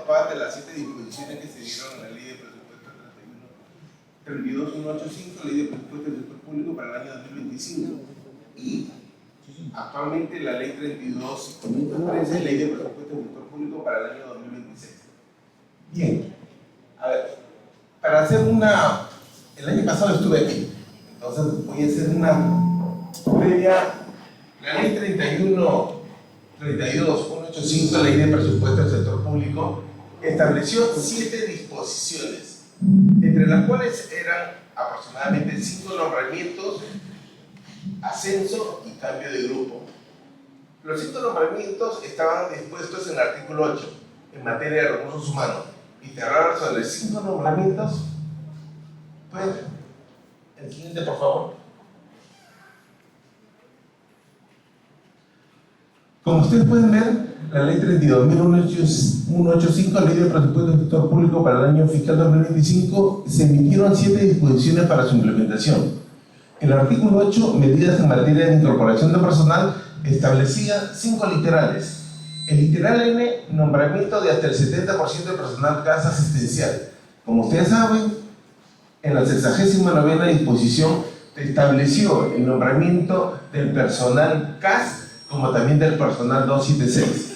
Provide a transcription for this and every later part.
parte de las 7 disposiciones que se dieron en la Ley de Presupuesto 32185, Ley de Presupuesto del Sector Público para el año 2025. Y actualmente la Ley 32.513, Ley de Presupuesto del Sector Público para el año 2026. Bien, a ver, para hacer una... El año pasado estuve aquí, entonces voy a hacer una previa. La Ley 32.185, Ley de Presupuesto del Sector Público, estableció 7 disposiciones, entre las cuales eran aproximadamente 5 nombramientos, ascenso y cambio de grupo. Los 5 nombramientos estaban dispuestos en el artículo 8, en materia de recursos humanos, y te hablaron sobre 5 nombramientos. Pues, el siguiente, por favor. Como ustedes pueden ver, la Ley 32.185, Ley de Presupuesto del Sector Público para el año fiscal 2025, se emitieron 7 disposiciones para su implementación. El artículo 8, medidas en materia de incorporación de personal, establecía 5 literales. El literal N, nombramiento de hasta el 70% del personal CAS asistencial. Como ustedes saben, en la 69ª disposición se estableció el nombramiento del personal CAS como también del personal 276.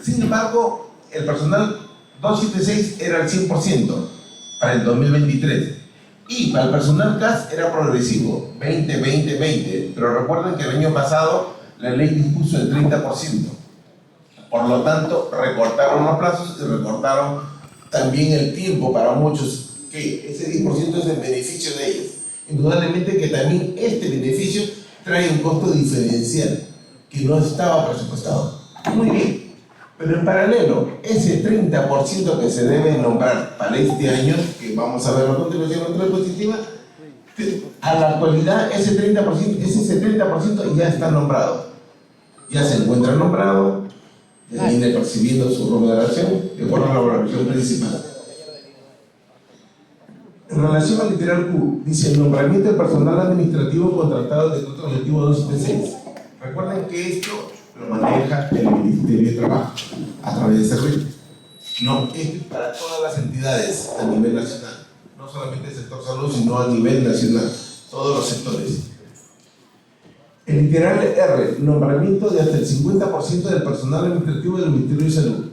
Sin embargo, el personal 276 era el 100% para el 2023 y para el personal CAS era progresivo, 20, 20, 20, pero recuerden que el año pasado la ley dispuso el 30%. Por lo tanto, recortaron los plazos y recortaron también el tiempo para muchos, que ese 10% es el beneficio de ellos. Indudablemente que también este beneficio trae un costo diferencial que no estaba presupuestado. Muy bien, pero en paralelo, ese 30% que se debe nombrar para este año, que vamos a ver a continuación en otra diapositiva, a la actualidad ese 70% ya está nombrado, ya se encuentra nombrado, ya viene percibiendo su remuneración de acuerdo a la valoración principal. En relación al literal Q, dice el nombramiento del personal administrativo contratado del Decreto Legislativo 276. Recuerden que esto lo maneja el Ministerio de Trabajo a través de ese RIT. No, esto es para todas las entidades a nivel nacional, no solamente el sector salud, sino a nivel nacional, todos los sectores. El literal R, nombramiento de hasta el 50% del personal administrativo del Ministerio de Salud.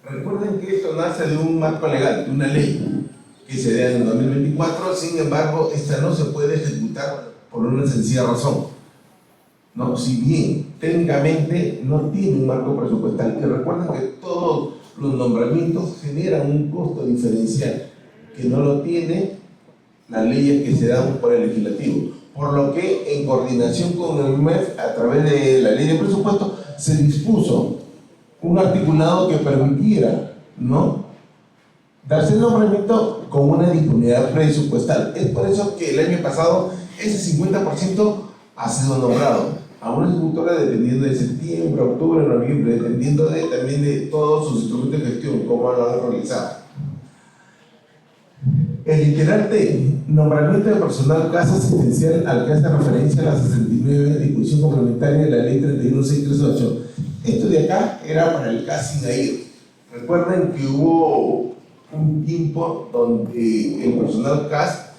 Recuerden que esto nace de un marco legal, de una ley que se da en el 2024, sin embargo, esta no se puede ejecutar por una sencilla razón. No, si bien técnicamente no tiene un marco presupuestal, que recuerden que todos los nombramientos generan un costo diferencial que no lo tiene las leyes que se dan por el legislativo, por lo que en coordinación con el MEF a través de la ley de presupuesto se dispuso un articulado que permitiera, ¿no?, darse el nombramiento con una disponibilidad presupuestal. Es por eso que el año pasado ese 50% ha sido nombrado a una ejecutora dependiendo de septiembre, octubre, noviembre, dependiendo también de todos sus instrumentos de gestión, cómo lo han realizado. El literal T, nombramiento de personal CAS asistencial al que hace referencia a la 69 disposición complementaria de la ley 31.638. Esto de acá era para el CAS SINAIR. Recuerden que hubo un tiempo donde el personal CAS,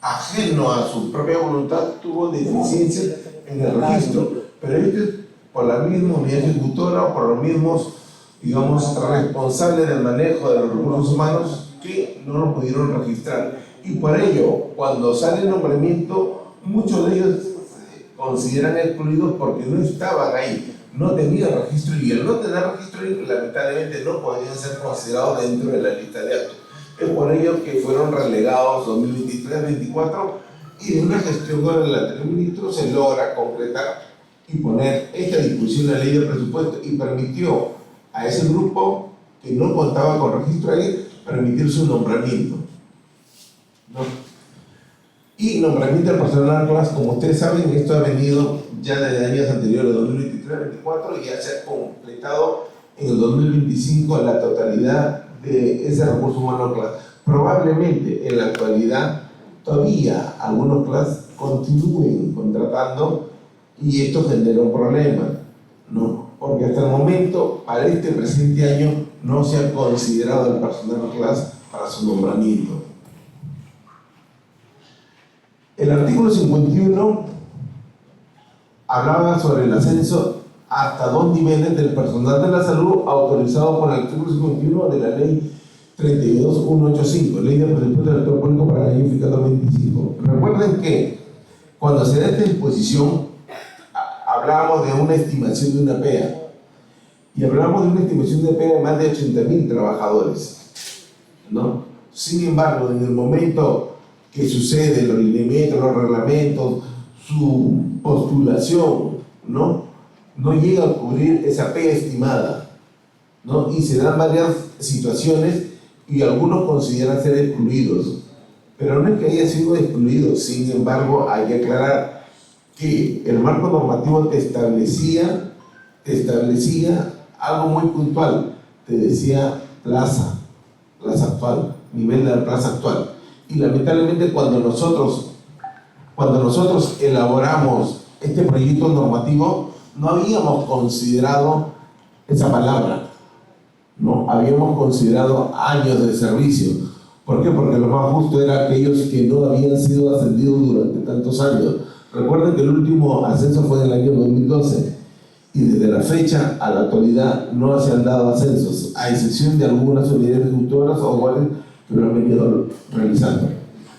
ajeno a su propia voluntad, tuvo deficiencias en el registro, pero esto es por la misma unidad ejecutora o por los mismos, digamos, responsables del manejo de los recursos humanos que no lo pudieron registrar. Y por ello, cuando sale el nombramiento, muchos de ellos se consideran excluidos porque no estaban ahí, no tenían registro, y al no tener registro, lamentablemente no podían ser considerados dentro de la lista de actos. Es por ello que fueron relegados 2023-2024, y de una gestión con el anterior ministro se logra concretar y poner esta disposición de la ley de presupuesto, y permitió a ese grupo que no contaba con registro ahí permitir su nombramiento, ¿no? Y nombramiento del personal CAS, como ustedes saben, esto ha venido ya desde años anteriores, 2023-2024, y ya se ha completado en el 2025 la totalidad de ese recurso humano CAS. Probablemente en la actualidad todavía algunos CAS continúen contratando, y esto genera un problema, ¿no? Porque hasta el momento, para este presente año, no se ha considerado el personal de clase para su nombramiento. El artículo 51 hablaba sobre el ascenso hasta 2 niveles del personal de la salud autorizado por el artículo 51 de la ley 32185, ley de presupuesto del sector público para el año fiscal 2025. Recuerden que cuando se da esta disposición hablábamos de una estimación de una PEA, y hablamos de una estimación de PEA de más de 80.000 trabajadores, ¿no? Sin embargo, en el momento que sucede los lineamientos, los reglamentos, su postulación, ¿no? No llega a cubrir esa PEA estimada, ¿no? Y se dan varias situaciones y algunos consideran ser excluidos, pero no es que haya sido excluido. Sin embargo, hay que aclarar que el marco normativo te establecía algo muy puntual, te decía plaza actual, nivel de la plaza actual. Y lamentablemente cuando nosotros elaboramos este proyecto normativo, no habíamos considerado esa palabra, no habíamos considerado años de servicio. ¿Por qué? Porque lo más justo era aquellos que no habían sido ascendidos durante tantos años. Recuerden que el último ascenso fue en el año 2012 y desde la fecha a la actualidad no se han dado ascensos, a excepción de algunas unidades ejecutoras o guardias que lo han venido realizando.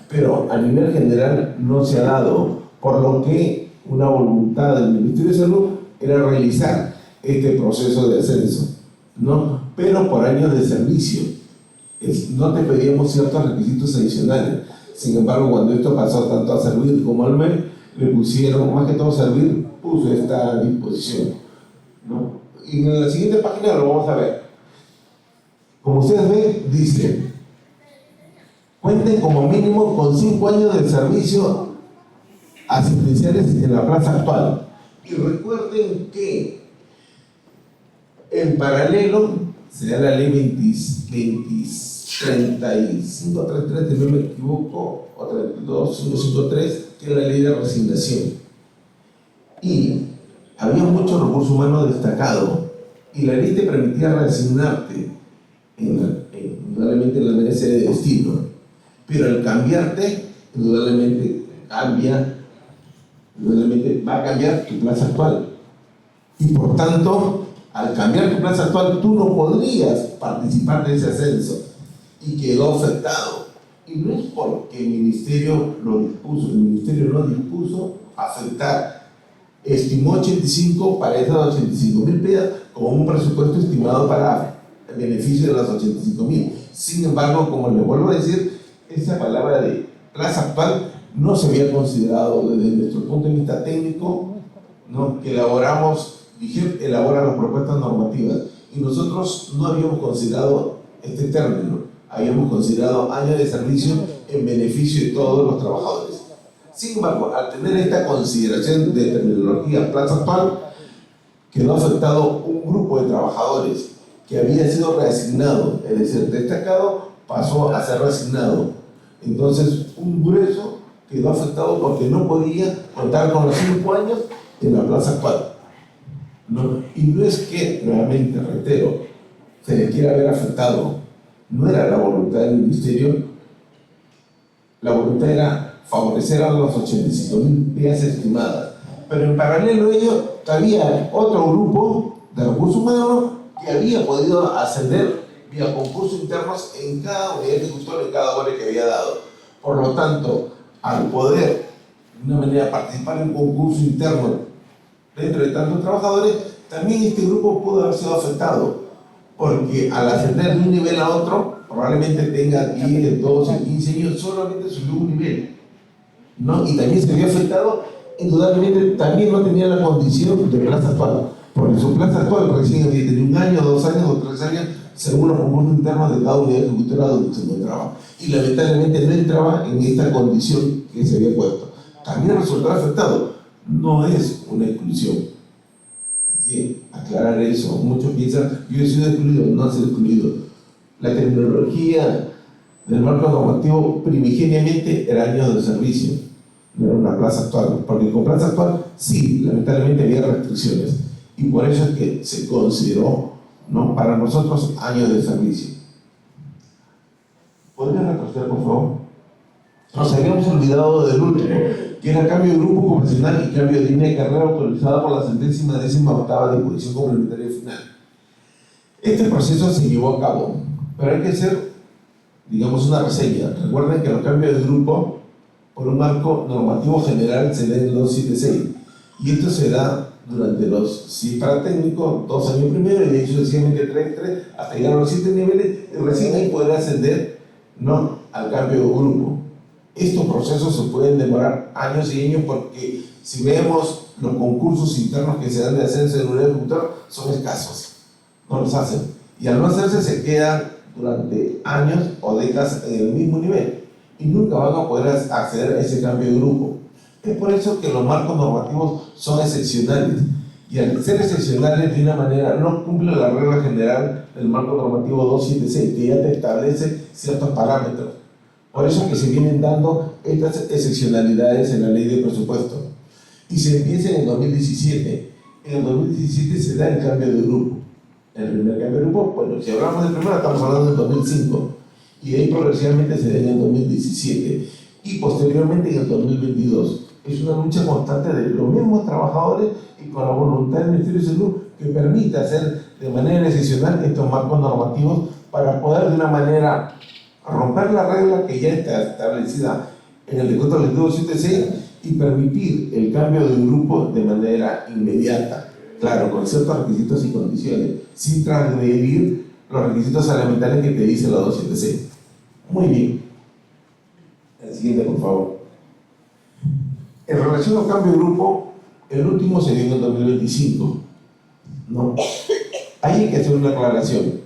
Pero a nivel general no se ha dado, por lo que una voluntad del Ministerio de Salud era realizar este proceso de ascenso, ¿no? Pero por años de servicio. No te pedíamos ciertos requisitos adicionales. Sin embargo, cuando esto pasó tanto a servir como al MES, le pusieron, más que todo servir, puso esta disposición, ¿no? Y en la siguiente página lo vamos a ver. Como ustedes ven, dice: cuenten como mínimo con 5 años de servicio asistenciales en la plaza actual. Y recuerden que en paralelo se da la ley 3533, si no me equivoco, o 32553, que es la ley de resignación. Y había mucho recurso humano destacado, y la ley te permitía resignarte indudablemente en la merece de destino, pero al cambiarte, indudablemente va a cambiar tu plaza actual, y por tanto, al cambiar tu plaza actual, tú no podrías participar de ese ascenso, y quedó afectado. Y no es porque el ministerio lo dispuso, el ministerio no dispuso afectar, estimó 85 para esas 85.000 PEAs como un presupuesto estimado para el beneficio de las 85.000. Sin embargo, como les vuelvo a decir, esa palabra de plaza actual no se había considerado desde nuestro punto de vista técnico, ¿no? Que elabora las propuestas normativas, y nosotros no habíamos considerado este término, habíamos considerado años de servicio en beneficio de todos los trabajadores. Sin embargo, al tener esta consideración de terminología plaza actual, quedó afectado un grupo de trabajadores que había sido reasignado, es decir, destacado pasó a ser reasignado. Entonces, un grueso quedó afectado porque no podía contar con los 5 años en la plaza actual, ¿no? Y no es que, nuevamente reitero, se le quiera haber afectado, no era la voluntad del ministerio. La voluntad era favorecer a los 85.000 PEAs estimadas, pero en paralelo a ello había otro grupo de recursos humanos que había podido ascender vía concursos internos en cada unidad ejecutora, en cada hora que había dado. Por lo tanto, al poder de una manera participar en un concurso interno dentro de tantos trabajadores, también este grupo pudo haber sido afectado, porque al ascender de un nivel a otro, probablemente tenga 10, 12, 15 años, solamente subió un nivel, ¿no? Y también se vio afectado, indudablemente también no tenía la condición de plaza actual, porque su plaza actual recién había tenido 1 año, 2 años o 3 años, según los concursos internos de cada unidad ejecutora donde se encontraba, y lamentablemente no entraba en esta condición que se había puesto. También resultó afectado. No es una exclusión. Hay que aclarar eso. Muchos piensan, yo he sido excluido. No he sido excluido. La terminología del marco normativo primigeniamente era años de servicio, no era una plaza actual, porque con plaza actual sí, lamentablemente había restricciones, y por eso es que se consideró ¿no? Para nosotros, años de servicio. ¿Podrían retroceder, por favor? Nos habíamos olvidado del último, que era cambio de grupo profesional y cambio de línea de carrera autorizada por la 118ª disposición complementaria final. Este proceso se llevó a cabo, pero hay que hacer, digamos, una reseña. Recuerden que los cambios de grupo por un marco normativo general se da en el 276, y esto se da durante los, si para técnico, 2 años primero, y de ahí sucesivamente 3, hasta llegar a los 7 niveles, y recién ahí poder ascender, ¿no?, al cambio de grupo. Estos procesos se pueden demorar años y años porque si vemos los concursos internos que se dan de ascenso de unidad ejecutora son escasos, no los hacen, y al no hacerse se quedan durante años o décadas en el mismo nivel y nunca van a poder acceder a ese cambio de grupo. Es por eso que los marcos normativos son excepcionales, y al ser excepcionales de una manera no cumplen la regla general del marco normativo 276, que ya te establece ciertos parámetros. Por eso que se vienen dando estas excepcionalidades en la ley de presupuesto. Y se empieza en el 2017. En el 2017 se da el cambio de grupo. El primer cambio de grupo, bueno, si hablamos del primero, estamos hablando del 2005. Y de ahí progresivamente se da en el 2017. Y posteriormente en el 2022. Es una lucha constante de los mismos trabajadores y con la voluntad del Ministerio de Salud que permite hacer de manera excepcional estos marcos normativos para poder de una manera romper la regla que ya está establecida en el decreto legislativo 76 y permitir el cambio de grupo de manera inmediata, claro, con ciertos requisitos y condiciones, sin transgredir los requisitos elementales que te dice la 276. Muy bien. El siguiente, por favor. En relación al cambio de grupo, el último se dio en el 2025, ¿no? Ahí hay que hacer una aclaración.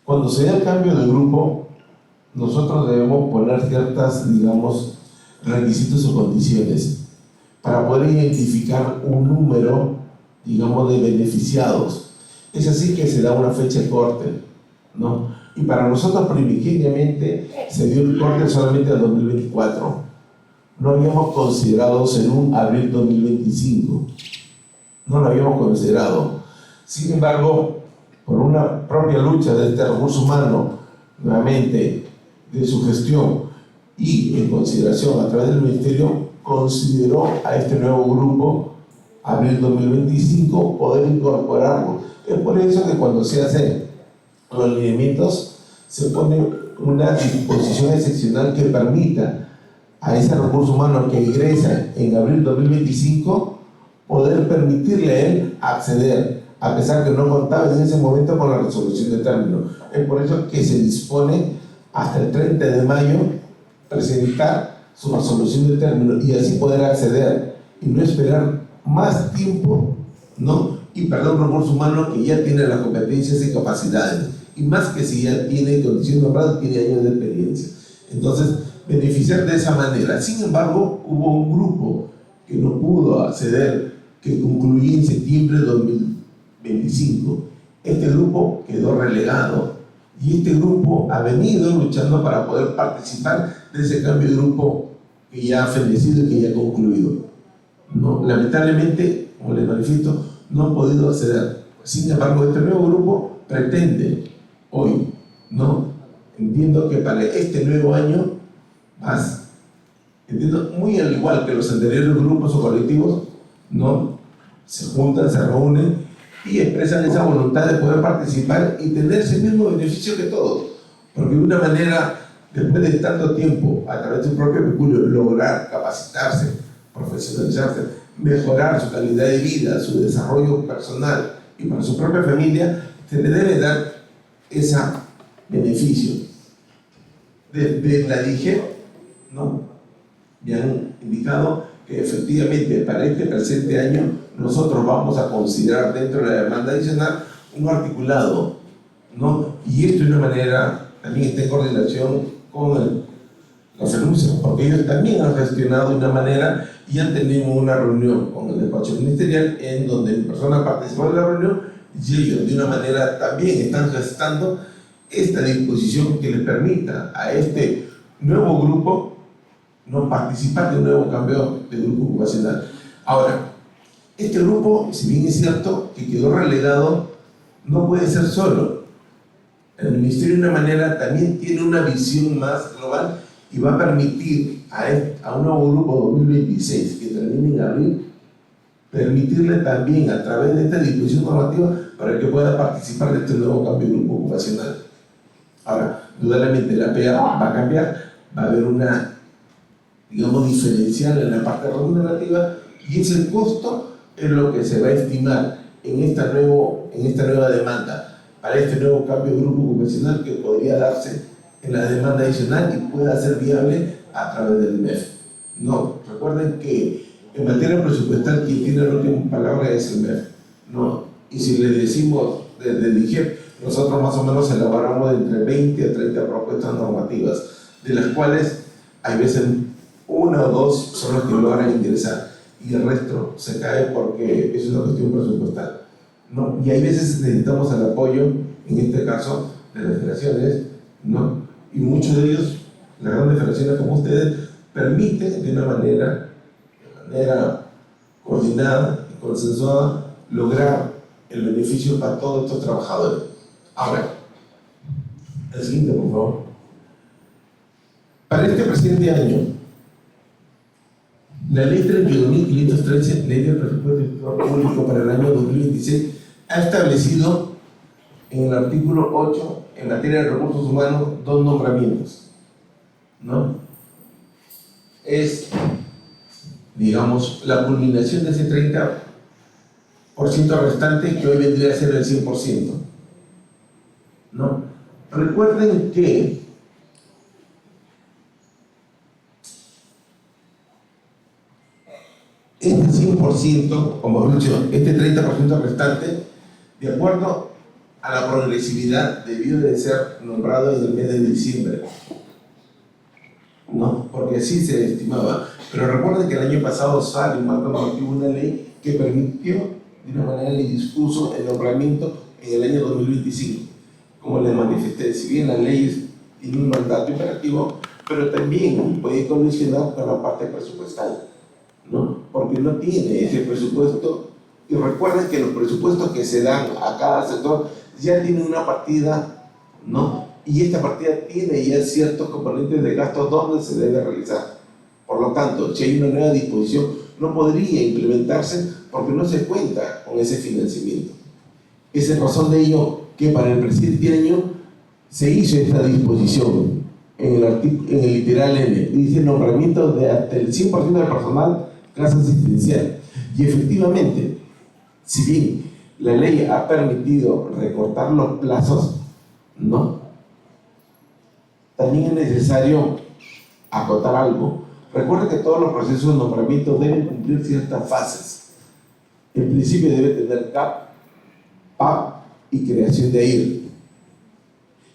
Cuando se da el cambio de grupo, nosotros debemos poner ciertas, digamos, requisitos o condiciones para poder identificar un número, digamos, de beneficiados. Es así que se da una fecha de corte, ¿no? Y para nosotros primigeniamente se dio el corte solamente al 2024. No habíamos considerado ser un abril 2025. No lo habíamos considerado. Sin embargo, por una propia lucha de este recurso humano, nuevamente, de su gestión y en consideración a través del Ministerio, consideró a este nuevo grupo, abril 2025, poder incorporarlo. Es por eso que cuando se hacen los lineamientos, se pone una disposición excepcional que permita a ese recurso humano que ingresa en abril 2025 poder permitirle a él acceder, a pesar que no contaba en ese momento con la resolución de término. Es por eso que se dispone hasta el 30 de mayo presentar su resolución de término y así poder acceder y no esperar más tiempo, ¿no? Y perder un recurso humano que ya tiene las competencias y capacidades, y más que si ya tiene condiciones nombradas, tiene años de experiencia. Entonces, beneficiar de esa manera. Sin embargo, hubo un grupo que no pudo acceder, que concluyó en septiembre de 2025. Este grupo quedó relegado y este grupo ha venido luchando para poder participar de ese cambio de grupo que ya ha fenecido y que ya ha concluido. No, lamentablemente, como les manifiesto, no han podido acceder. Sin embargo, este nuevo grupo pretende hoy, ¿no? Entiendo que para este nuevo año, más, entiendo, muy al igual que los anteriores grupos o colectivos, ¿no? Se juntan, se reúnen y expresan esa voluntad de poder participar y tener ese mismo beneficio que todos, porque de una manera, después de tanto tiempo, a través de su propio peculio, lograr capacitarse, profesionalizarse, mejorar su calidad de vida, su desarrollo personal y para su propia familia, se le debe dar ese beneficio. Desde la DIGE, ¿no?, me han indicado que efectivamente para este presente año nosotros vamos a considerar dentro de la demanda adicional un articulado, ¿no? Y esto de una manera también está en coordinación con la FENUSA, porque ellos también han gestionado de una manera y han tenido una reunión con el despacho ministerial en donde mi persona participó de la reunión y ellos de una manera también están gestando esta disposición que le permita a este nuevo grupo no participar de un nuevo cambio de grupo ocupacional. Ahora, este grupo, si bien es cierto que quedó relegado, no puede ser solo. El Ministerio de una manera también tiene una visión más global y va a permitir a un nuevo grupo 2026 que termine en abril, permitirle también a través de esta disposición normativa para que pueda participar de este nuevo cambio de grupo ocupacional. Ahora, indudablemente la PEA va a cambiar, va a haber una, digamos, diferencial en la parte remunerativa y ese costo es lo que se va a estimar en esta nueva demanda para este nuevo cambio de grupo ocupacional que podría darse en la demanda adicional y pueda ser viable a través del MEF. No, recuerden que en materia presupuestal quien tiene la última palabra es el MEF. No, y si le decimos desde el IGEP, nosotros más o menos elaboramos entre 20 a 30 propuestas normativas, de las cuales hay veces una o dos son las que logran ingresar y el resto se cae porque es una cuestión presupuestal. ¿No? Y hay veces necesitamos el apoyo, en este caso, de las federaciones, ¿no? Y muchos de ellos, las grandes federaciones como ustedes, permiten de una manera coordinada y consensuada lograr el beneficio para todos estos trabajadores. Ahora, el siguiente, por favor. Para este presente año, la ley 32.513, ley del presupuesto público para el año 2026, ha establecido en el artículo 8, en materia de recursos humanos, 2 nombramientos, ¿no? Es, digamos, la culminación de ese 30% restante que hoy vendría a ser el 100%, ¿no? Recuerden que este 100%, o mejor dicho, este 30% restante, de acuerdo a la progresividad, debió de ser nombrado en el mes de diciembre, ¿no? Porque así se estimaba. Pero recuerden que el año pasado sale un marco normativo, una ley que permitió de una manera y dispuso el nombramiento en el año 2025. Como les manifesté, si bien la ley tiene un mandato imperativo, pero también puede condicionar con la parte presupuestal, ¿no? Porque no tiene ese presupuesto. Y recuerden que los presupuestos que se dan a cada sector ya tienen una partida, ¿no? Y esta partida tiene ya ciertos componentes de gastos donde se debe realizar. Por lo tanto, si hay una nueva disposición, no podría implementarse porque no se cuenta con ese financiamiento. Esa es la razón de ello que para el presente año se hizo esta disposición en el literal N, dice nombramiento de hasta el 100% del personal clase asistencial. Y efectivamente, si bien la ley ha permitido recortar los plazos, ¿no? También es necesario acotar algo. Recuerden que todos los procesos de nombramiento deben cumplir ciertas fases. En principio debe tener CAP, PAP y creación de AIR.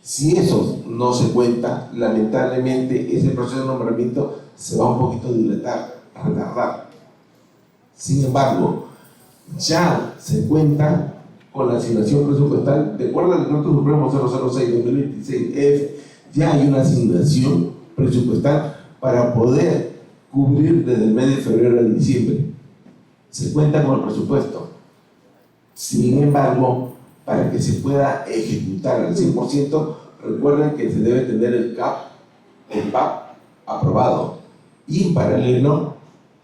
Si eso no se cuenta, lamentablemente ese proceso de nombramiento se va un poquito a dilatar, a retardar. Sin embargo, ya se cuenta con la asignación presupuestal, de acuerdo al Decreto Supremo 006/2026, ya hay una asignación presupuestal para poder cubrir desde el mes de febrero a diciembre. Se cuenta con el presupuesto. Sin embargo, para que se pueda ejecutar al 100%, recuerden que se debe tener el CAP, el PAP aprobado y en paralelo,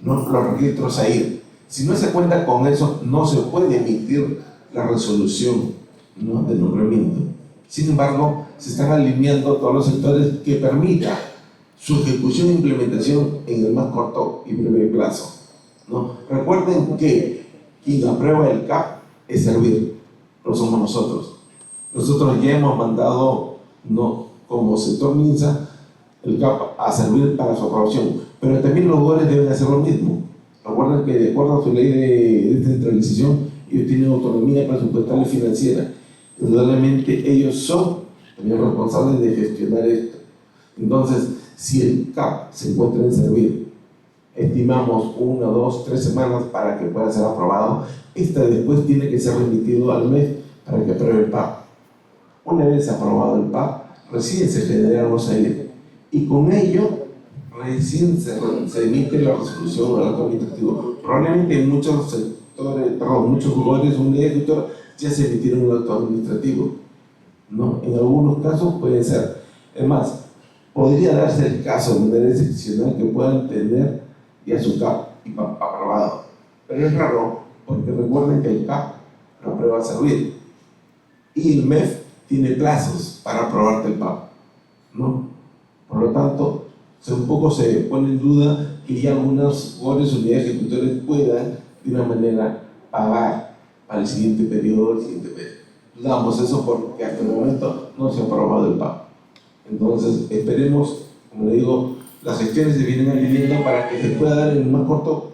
¿no?, los registros AIR. Si no se cuenta con eso, no se puede emitir la resolución, ¿no?, de nombramiento. Sin embargo, se están alineando todos los sectores que permitan su ejecución e implementación en el más corto y breve plazo, ¿no? Recuerden que quien aprueba el CAP es Servir, no somos nosotros. Nosotros ya hemos mandado, ¿no?, como sector MINSA, el CAP a Servir para su aprobación, pero también los lugares deben hacer lo mismo. Recuerden que de acuerdo a su ley de descentralización, ellos tienen autonomía presupuestal y financiera. Indudablemente ellos son también responsables de gestionar esto. Entonces, si el CAP se encuentra en Servir, estimamos 1, 2, 3 semanas para que pueda ser aprobado. Después tiene que ser remitido al MEF para que apruebe el PAP. Una vez aprobado el PAP, recién se generan los AIR y con ello recién se emite la resolución al acto administrativo. Probablemente en muchos sectores, muchos lugares un ejecutor ya se emitieron un acto administrativo, ¿no? En algunos casos puede ser. Es más, podría darse el caso de manera excepcional que puedan tener ya su CAP y PAP aprobado. Pero es raro, porque recuerden que el CAP lo aprueba Servir y el MEF tiene plazos para aprobarte el PAP, ¿no? Por lo tanto, un poco se pone en duda que ya algunas unidades ejecutores puedan de una manera pagar para el siguiente periodo, Dudamos eso porque hasta el momento no se ha aprobado el PAP. Entonces, esperemos, como le digo, las gestiones se vienen alineando para que se pueda dar en un más corto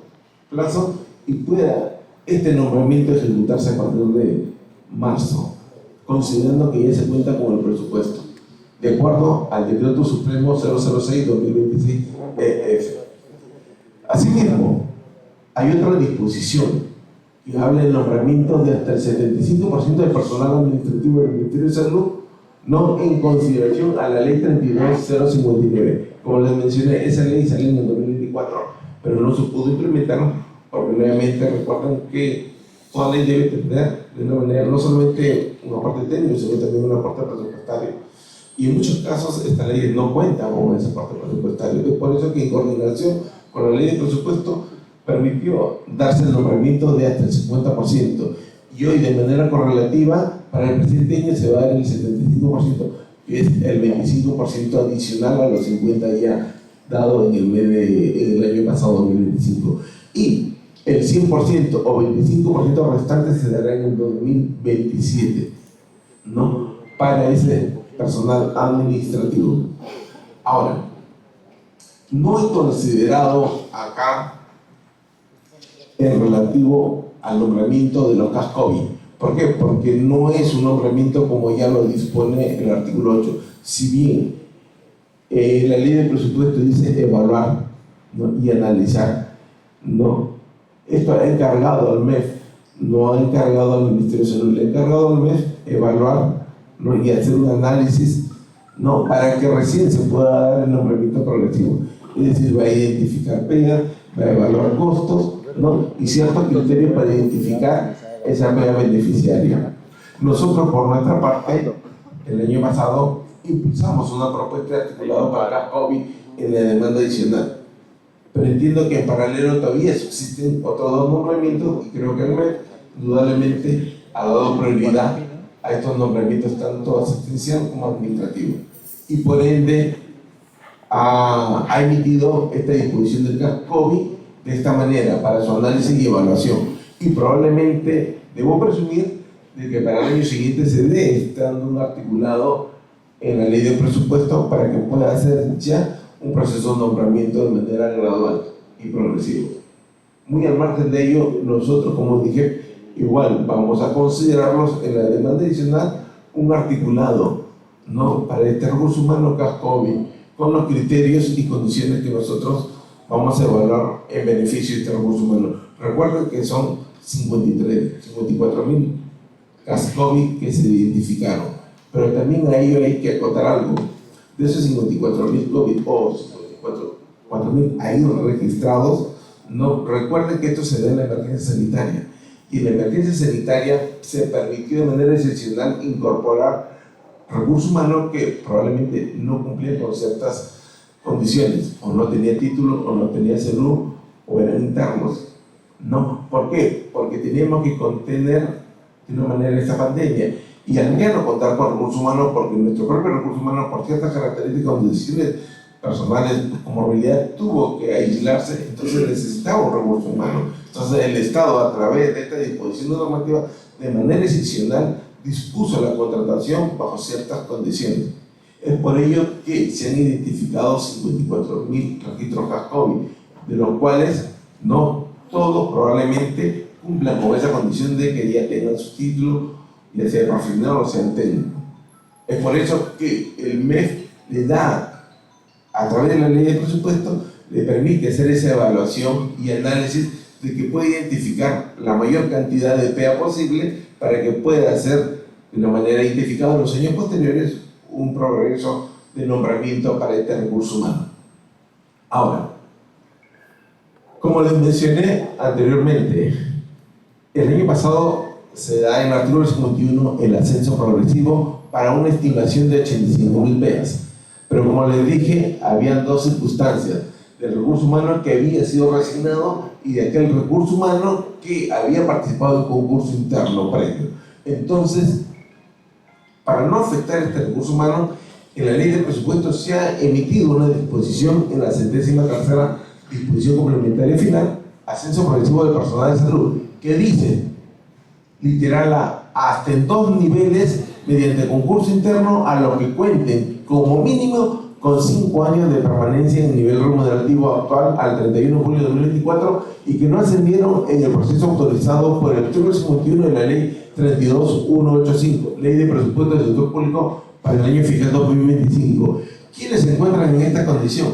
plazo y pueda este nombramiento ejecutarse a partir de marzo, considerando que ya se cuenta con el presupuesto, de acuerdo al Decreto Supremo 006-2026 EF. Asimismo, hay otra disposición que habla del nombramiento de hasta el 75% del personal administrativo del Ministerio de Salud, no en consideración a la Ley 32059. Como les mencioné, esa ley salió en el 2024, pero no se pudo implementar porque nuevamente recuerdan que toda ley debe tener de una manera no solamente una parte técnica, sino también una parte presupuestaria. Y en muchos casos esta ley no cuenta con esa parte presupuestaria. Es por eso que en coordinación con la ley de presupuesto permitió darse el nombramiento de hasta el 50%. Y hoy de manera correlativa para el presente año se va a dar el 75%, que es el 25% adicional a los 50 ya dado en el año pasado 2025. Y el 100% o 25% restante se dará en el 2027, ¿no? Para ese personal administrativo. Ahora, no he considerado acá el relativo al nombramiento de los CAS COVID. ¿Por qué? Porque no es un nombramiento como ya lo dispone el artículo 8. Si bien la ley de presupuesto dice evaluar, ¿no? Y analizar, ¿no? Esto ha encargado al MEF, no ha encargado al Ministerio de Salud, le ha encargado al MEF evaluar, ¿no? Y hacer un análisis, ¿no? Para que recién se pueda dar el nombramiento progresivo. Es decir, va a identificar pegas, va a evaluar costos, ¿no? Y ciertos criterios para identificar esa pega beneficiaria. Nosotros, por nuestra parte, el año pasado impulsamos una propuesta articulada para CAS COVID en la demanda adicional. Pero entiendo que en paralelo todavía existen otros dos nombramientos y creo que el MEF indudablemente ha dado prioridad a estos nombramientos tanto asistencial como administrativo. Y por ende ha emitido esta disposición del CAS COVID de esta manera para su análisis y evaluación. Y probablemente debo presumir de que para el año siguiente se dé dando un articulado en la ley de presupuesto para que pueda hacer ya un proceso de nombramiento de manera gradual y progresiva. Muy al margen de ello, nosotros, como dije, igual vamos a considerarlos en la demanda adicional un articulado, ¿no? Para este recurso humano CAS COVID, con los criterios y condiciones que nosotros vamos a evaluar en beneficio de este recurso humano. Recuerden que son 54.000 CAS COVID que se identificaron, pero también a ello hay que acotar algo. De esos 54.000 COVID o 54.000 ahí registrados, no, recuerden que esto se da en la emergencia sanitaria. Y en la emergencia sanitaria se permitió de manera excepcional incorporar recursos humanos que probablemente no cumplían con ciertas condiciones, o no tenía título, o no tenía salud, o eran internos. No, ¿por qué? Porque teníamos que contener de una manera esta pandemia. Y al ya no contar con recursos humanos, porque nuestro propio recurso humano, por ciertas características o decisiones personales como movilidad, tuvo que aislarse, entonces necesitaba un recurso humano. Entonces el Estado, a través de esta disposición normativa, de manera excepcional, dispuso la contratación bajo ciertas condiciones. Es por ello que se han identificado 54.000 registros CAS COVID, de los cuales no todos probablemente cumplan con esa condición de que ya tengan su título, ya sea profesional o sea técnico. Es por eso que el MEF le da, a través de la ley de presupuesto, le permite hacer esa evaluación y análisis de que puede identificar la mayor cantidad de PEA posible para que pueda hacer de una manera identificada en los años posteriores un progreso de nombramiento para este recurso humano. Ahora, como les mencioné anteriormente, el año pasado se da en el artículo 51 el ascenso progresivo para una estimación de 85.000 pesos. Pero como les dije, habían dos circunstancias: del recurso humano que había sido resignado y de aquel recurso humano que había participado en concurso interno previo. Entonces, para no afectar este recurso humano, en la ley de presupuesto se ha emitido una disposición en la 73ª disposición complementaria final, ascenso progresivo de personal de salud, que dice, literal, hasta en 2 niveles mediante concurso interno a lo que cuenten como mínimo con 5 años de permanencia en el nivel remunerativo actual al 31 de julio de 2024 y que no ascendieron en el proceso autorizado por el artículo 51 de la ley 32185, ley de presupuesto del sector público para el año fiscal 2025. ¿Quiénes se encuentran en esta condición?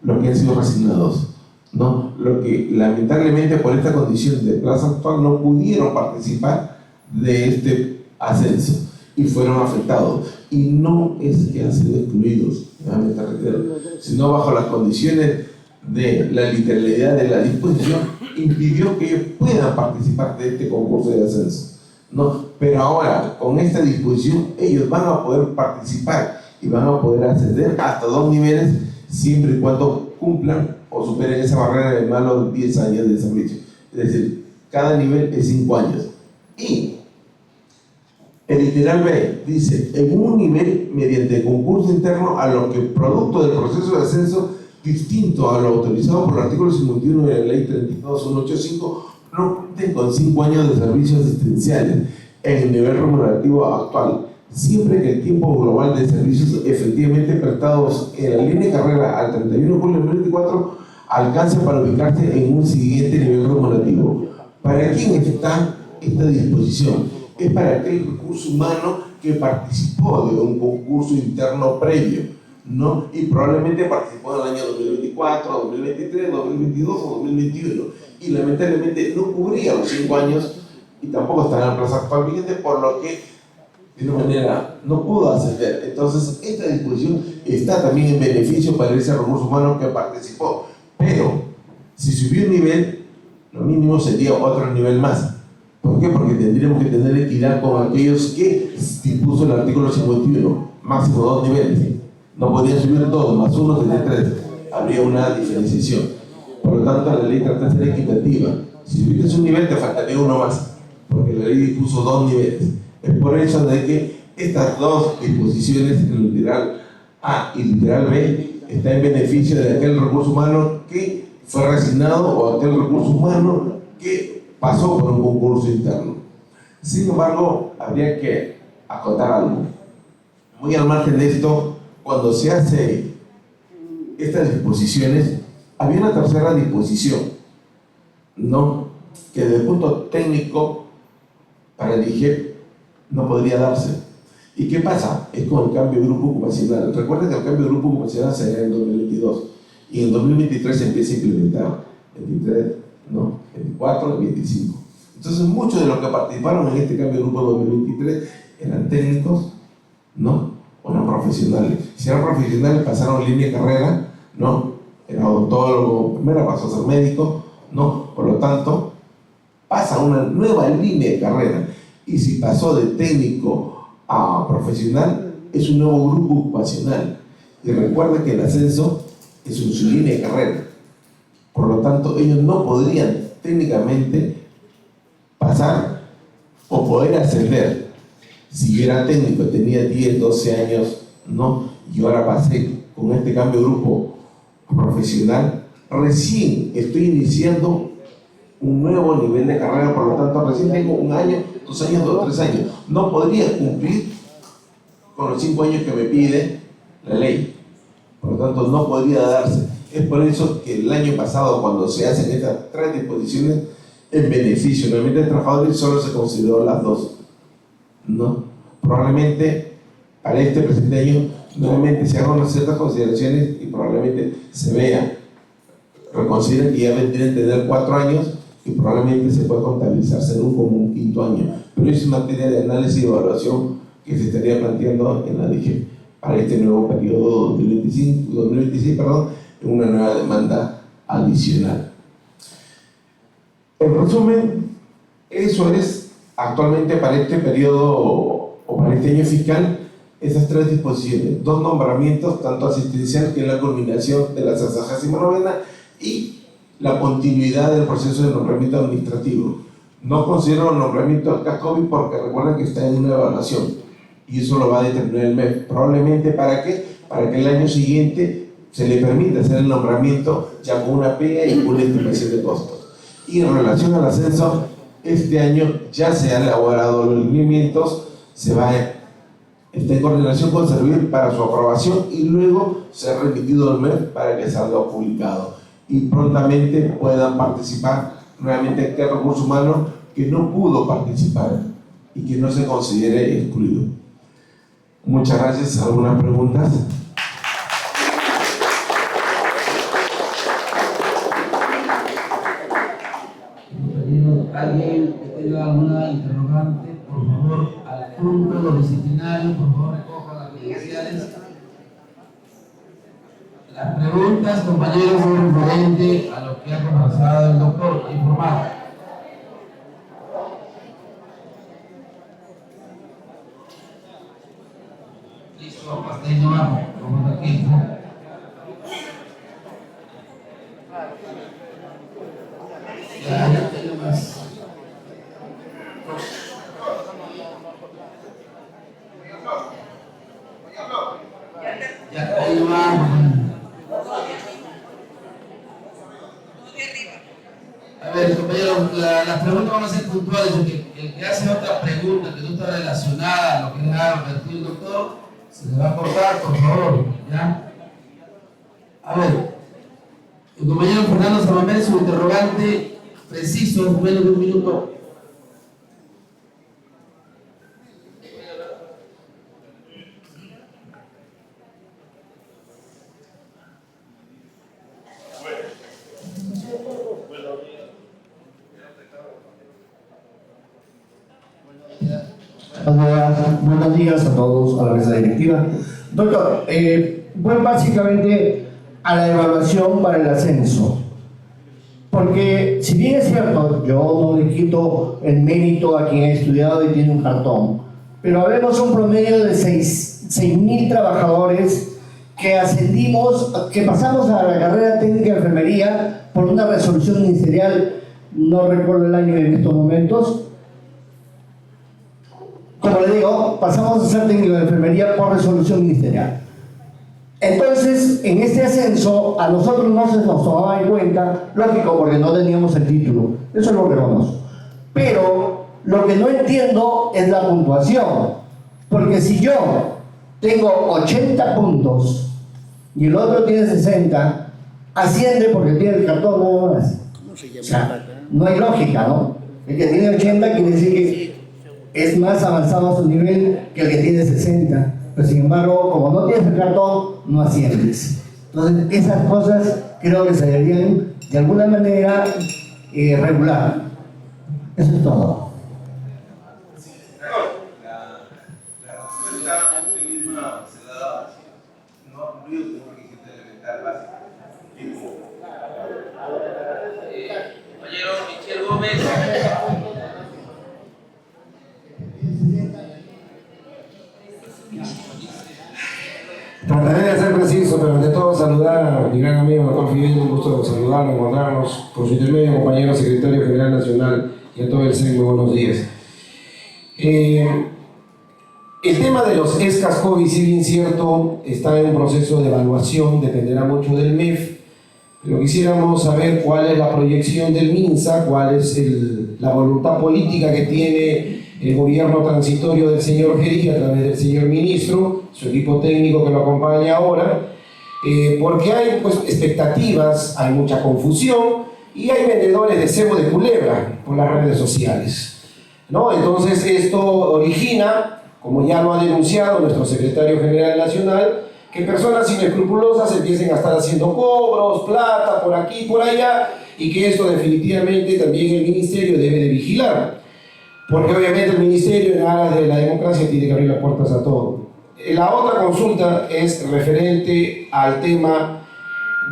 Los que han sido resignados, ¿no? Los que lamentablemente por esta condición de plaza actual no pudieron participar de este ascenso y fueron afectados. Y no es que han sido excluidos, nuevamente reitero, sino bajo las condiciones de la literalidad de la disposición impidió que ellos puedan participar de este concurso de ascenso, ¿no? Pero ahora, con esta disposición, ellos van a poder participar y van a poder ascender hasta 2 niveles siempre y cuando cumplan o superen esa barrera de más de los 10 años de servicio. Es decir, cada nivel es 5 años. Y el literal B dice, en un nivel mediante concurso interno a lo que producto del proceso de ascenso distinto a lo autorizado por el artículo 51 de la ley 32185 no cuenten con 5 años de servicios asistenciales en el nivel remunerativo actual, siempre que el tiempo global de servicios efectivamente prestados en la línea de carrera al 31 de julio de 2024 alcance para ubicarse en un siguiente nivel remunerativo. ¿Para quién está esta disposición? Es para aquel recurso humano que participó de un concurso interno previo, ¿no? Y probablemente participó en el año 2024, 2023, 2022 o 2021 y lamentablemente no cubría los 5 años y tampoco está en la plaza actual vigente, por lo que de una manera no pudo ascender. Entonces esta disposición está también en beneficio para ese recurso humano que participó, pero si subió un nivel, lo mínimo sería otro nivel más. ¿Por qué? Porque tendríamos que tener equidad con aquellos que dispuso el artículo 51, máximo 2 niveles. No podían subir 2, más 1 sería 3. Habría una diferenciación. Por lo tanto, la ley trata de ser equitativa. Si subieras un nivel, te faltaría uno más, porque la ley dispuso 2 niveles. Es por eso de que estas 2 disposiciones, el literal A y el literal B, está en beneficio de aquel recurso humano que fue resignado o aquel recurso humano que pasó por un concurso interno. Sin embargo, habría que acotar algo. Muy al margen de esto, cuando se hace estas disposiciones, había una tercera disposición, ¿no? Que desde el punto técnico para el IGEP no podría darse. ¿Y qué pasa? Es con el cambio de grupo ocupacional. Recuerden que el cambio de grupo ocupacional será en 2022 y en 2023 se empieza a implementar, 23, ¿no? 24 y 25. Entonces muchos de los que participaron en este cambio de grupo 2023 eran técnicos, ¿no? O eran profesionales. Si eran profesionales pasaron línea de carrera, ¿no? Era odontólogo, primero pasó a ser médico, ¿no? Por lo tanto, pasa una nueva línea de carrera. Y si pasó de técnico a profesional, es un nuevo grupo ocupacional. Y recuerda que el ascenso es su línea de carrera. Por lo tanto, ellos no podrían técnicamente pasar o poder ascender. Si yo era técnico, tenía 10, 12 años, ¿no? Y ahora pasé con este cambio de grupo profesional, recién estoy iniciando un nuevo nivel de carrera, por lo tanto, recién tengo 1 año, 2 años, 2 o 3 años. No podría cumplir con los 5 años que me pide la ley. Por lo tanto, no podría darse. Es por eso que el año pasado, cuando se hacen estas 3 disposiciones, en beneficio nuevamente del trabajador, solo se consideró las 2, ¿no? Probablemente para este presente año nuevamente se hagan unas ciertas consideraciones y probablemente se vea, reconsideren que ya vendrían a tener 4 años y probablemente se pueda contabilizarse en como un 5.º año. Pero es materia de análisis y evaluación que se estaría planteando en la DIGEP para este nuevo periodo 2026, en una nueva demanda adicional. En resumen, eso es Actualmente para este periodo o para este año fiscal, esas tres disposiciones, 2 nombramientos, tanto asistencial, que es la culminación de la 69ª, y la continuidad del proceso de nombramiento administrativo. No considero el nombramiento del CASCOVI porque recuerden que está en una evaluación y eso lo va a determinar el MEF. Probablemente ¿para qué? Para que el año siguiente se le permita hacer el nombramiento ya con una pega y con una estimación de costos. Y en relación al ascenso, este año ya se han elaborado los lineamientos, está en coordinación con Servir para su aprobación y luego se ha remitido al MEF para que salga publicado y prontamente puedan participar nuevamente este recurso humano que no pudo participar y que no se considere excluido. Muchas gracias. ¿Algunas preguntas? ¿Alguien que tenga alguna interrogante, por favor, al punto de los disciplinarios, por favor, recojan las credenciales? Las preguntas, compañeros, son referentes a lo que ha conversado el doctor, informado. Listo, hasta ahí nomás, vamos aquí. Ya tengo más. Ya, ahí vamos. A ver, compañeros, las preguntas van a ser puntuales, porque el que hace otra pregunta que no está relacionada a lo que ha advertido el doctor, se le va a cortar, por favor, ¿ya? A ver, el compañero Fernando Samamé, su interrogante preciso, en menos de un minuto. Buenos días a todos, a la mesa directiva. Doctor, voy básicamente a la evaluación para el ascenso. Porque si bien es cierto, yo no le quito el mérito a quien ha estudiado y tiene un cartón, pero habemos un promedio de 6.000 trabajadores que ascendimos, que pasamos a la carrera técnica de enfermería por una resolución ministerial, no recuerdo el año en estos momentos. Como le digo, pasamos a ser técnico de enfermería por resolución ministerial. Entonces, en este ascenso, a nosotros no se nos tomaba en cuenta, lógico, porque no teníamos el título, eso lo reconozco. Pero lo que no entiendo es la puntuación, porque si yo tengo 80 puntos y el otro tiene 60, asciende porque tiene el cartón nada más. O sea, no hay lógica, ¿no? El que tiene 80 quiere decir que es más avanzado a su nivel que el que tiene 60. Pero sin embargo, como no tienes el cartón, no asciendes. Entonces, esas cosas creo que se deberían de alguna manera regular. Eso es todo. La respuesta usted misma se la da. No, yo tengo requisito elemental básico. Compañero Michel Gómez. Trataré de ser preciso, pero ante todo saludar a mi gran amigo doctor Fidel, un gusto saludarlo, encontrarnos, por su intermedio, compañero secretario general nacional y a todo el CEN, muy buenos días. El tema de los ESCAS-COVID, si bien cierto, está en un proceso de evaluación, dependerá mucho del MEF, pero quisiéramos saber cuál es la proyección del MINSA, cuál es la voluntad política que tiene el gobierno transitorio del señor Jerez a través del señor ministro, su equipo técnico que lo acompaña ahora, porque hay pues, expectativas, hay mucha confusión y hay vendedores de cebo de culebra por las redes sociales, ¿no? Entonces esto origina, como ya lo ha denunciado nuestro secretario general nacional, que personas inescrupulosas empiecen a estar haciendo cobros, plata, por aquí, por allá, y que esto definitivamente también el ministerio debe de vigilar. Porque obviamente el ministerio en aras de la democracia tiene que abrir las puertas a todo. La otra consulta es referente al tema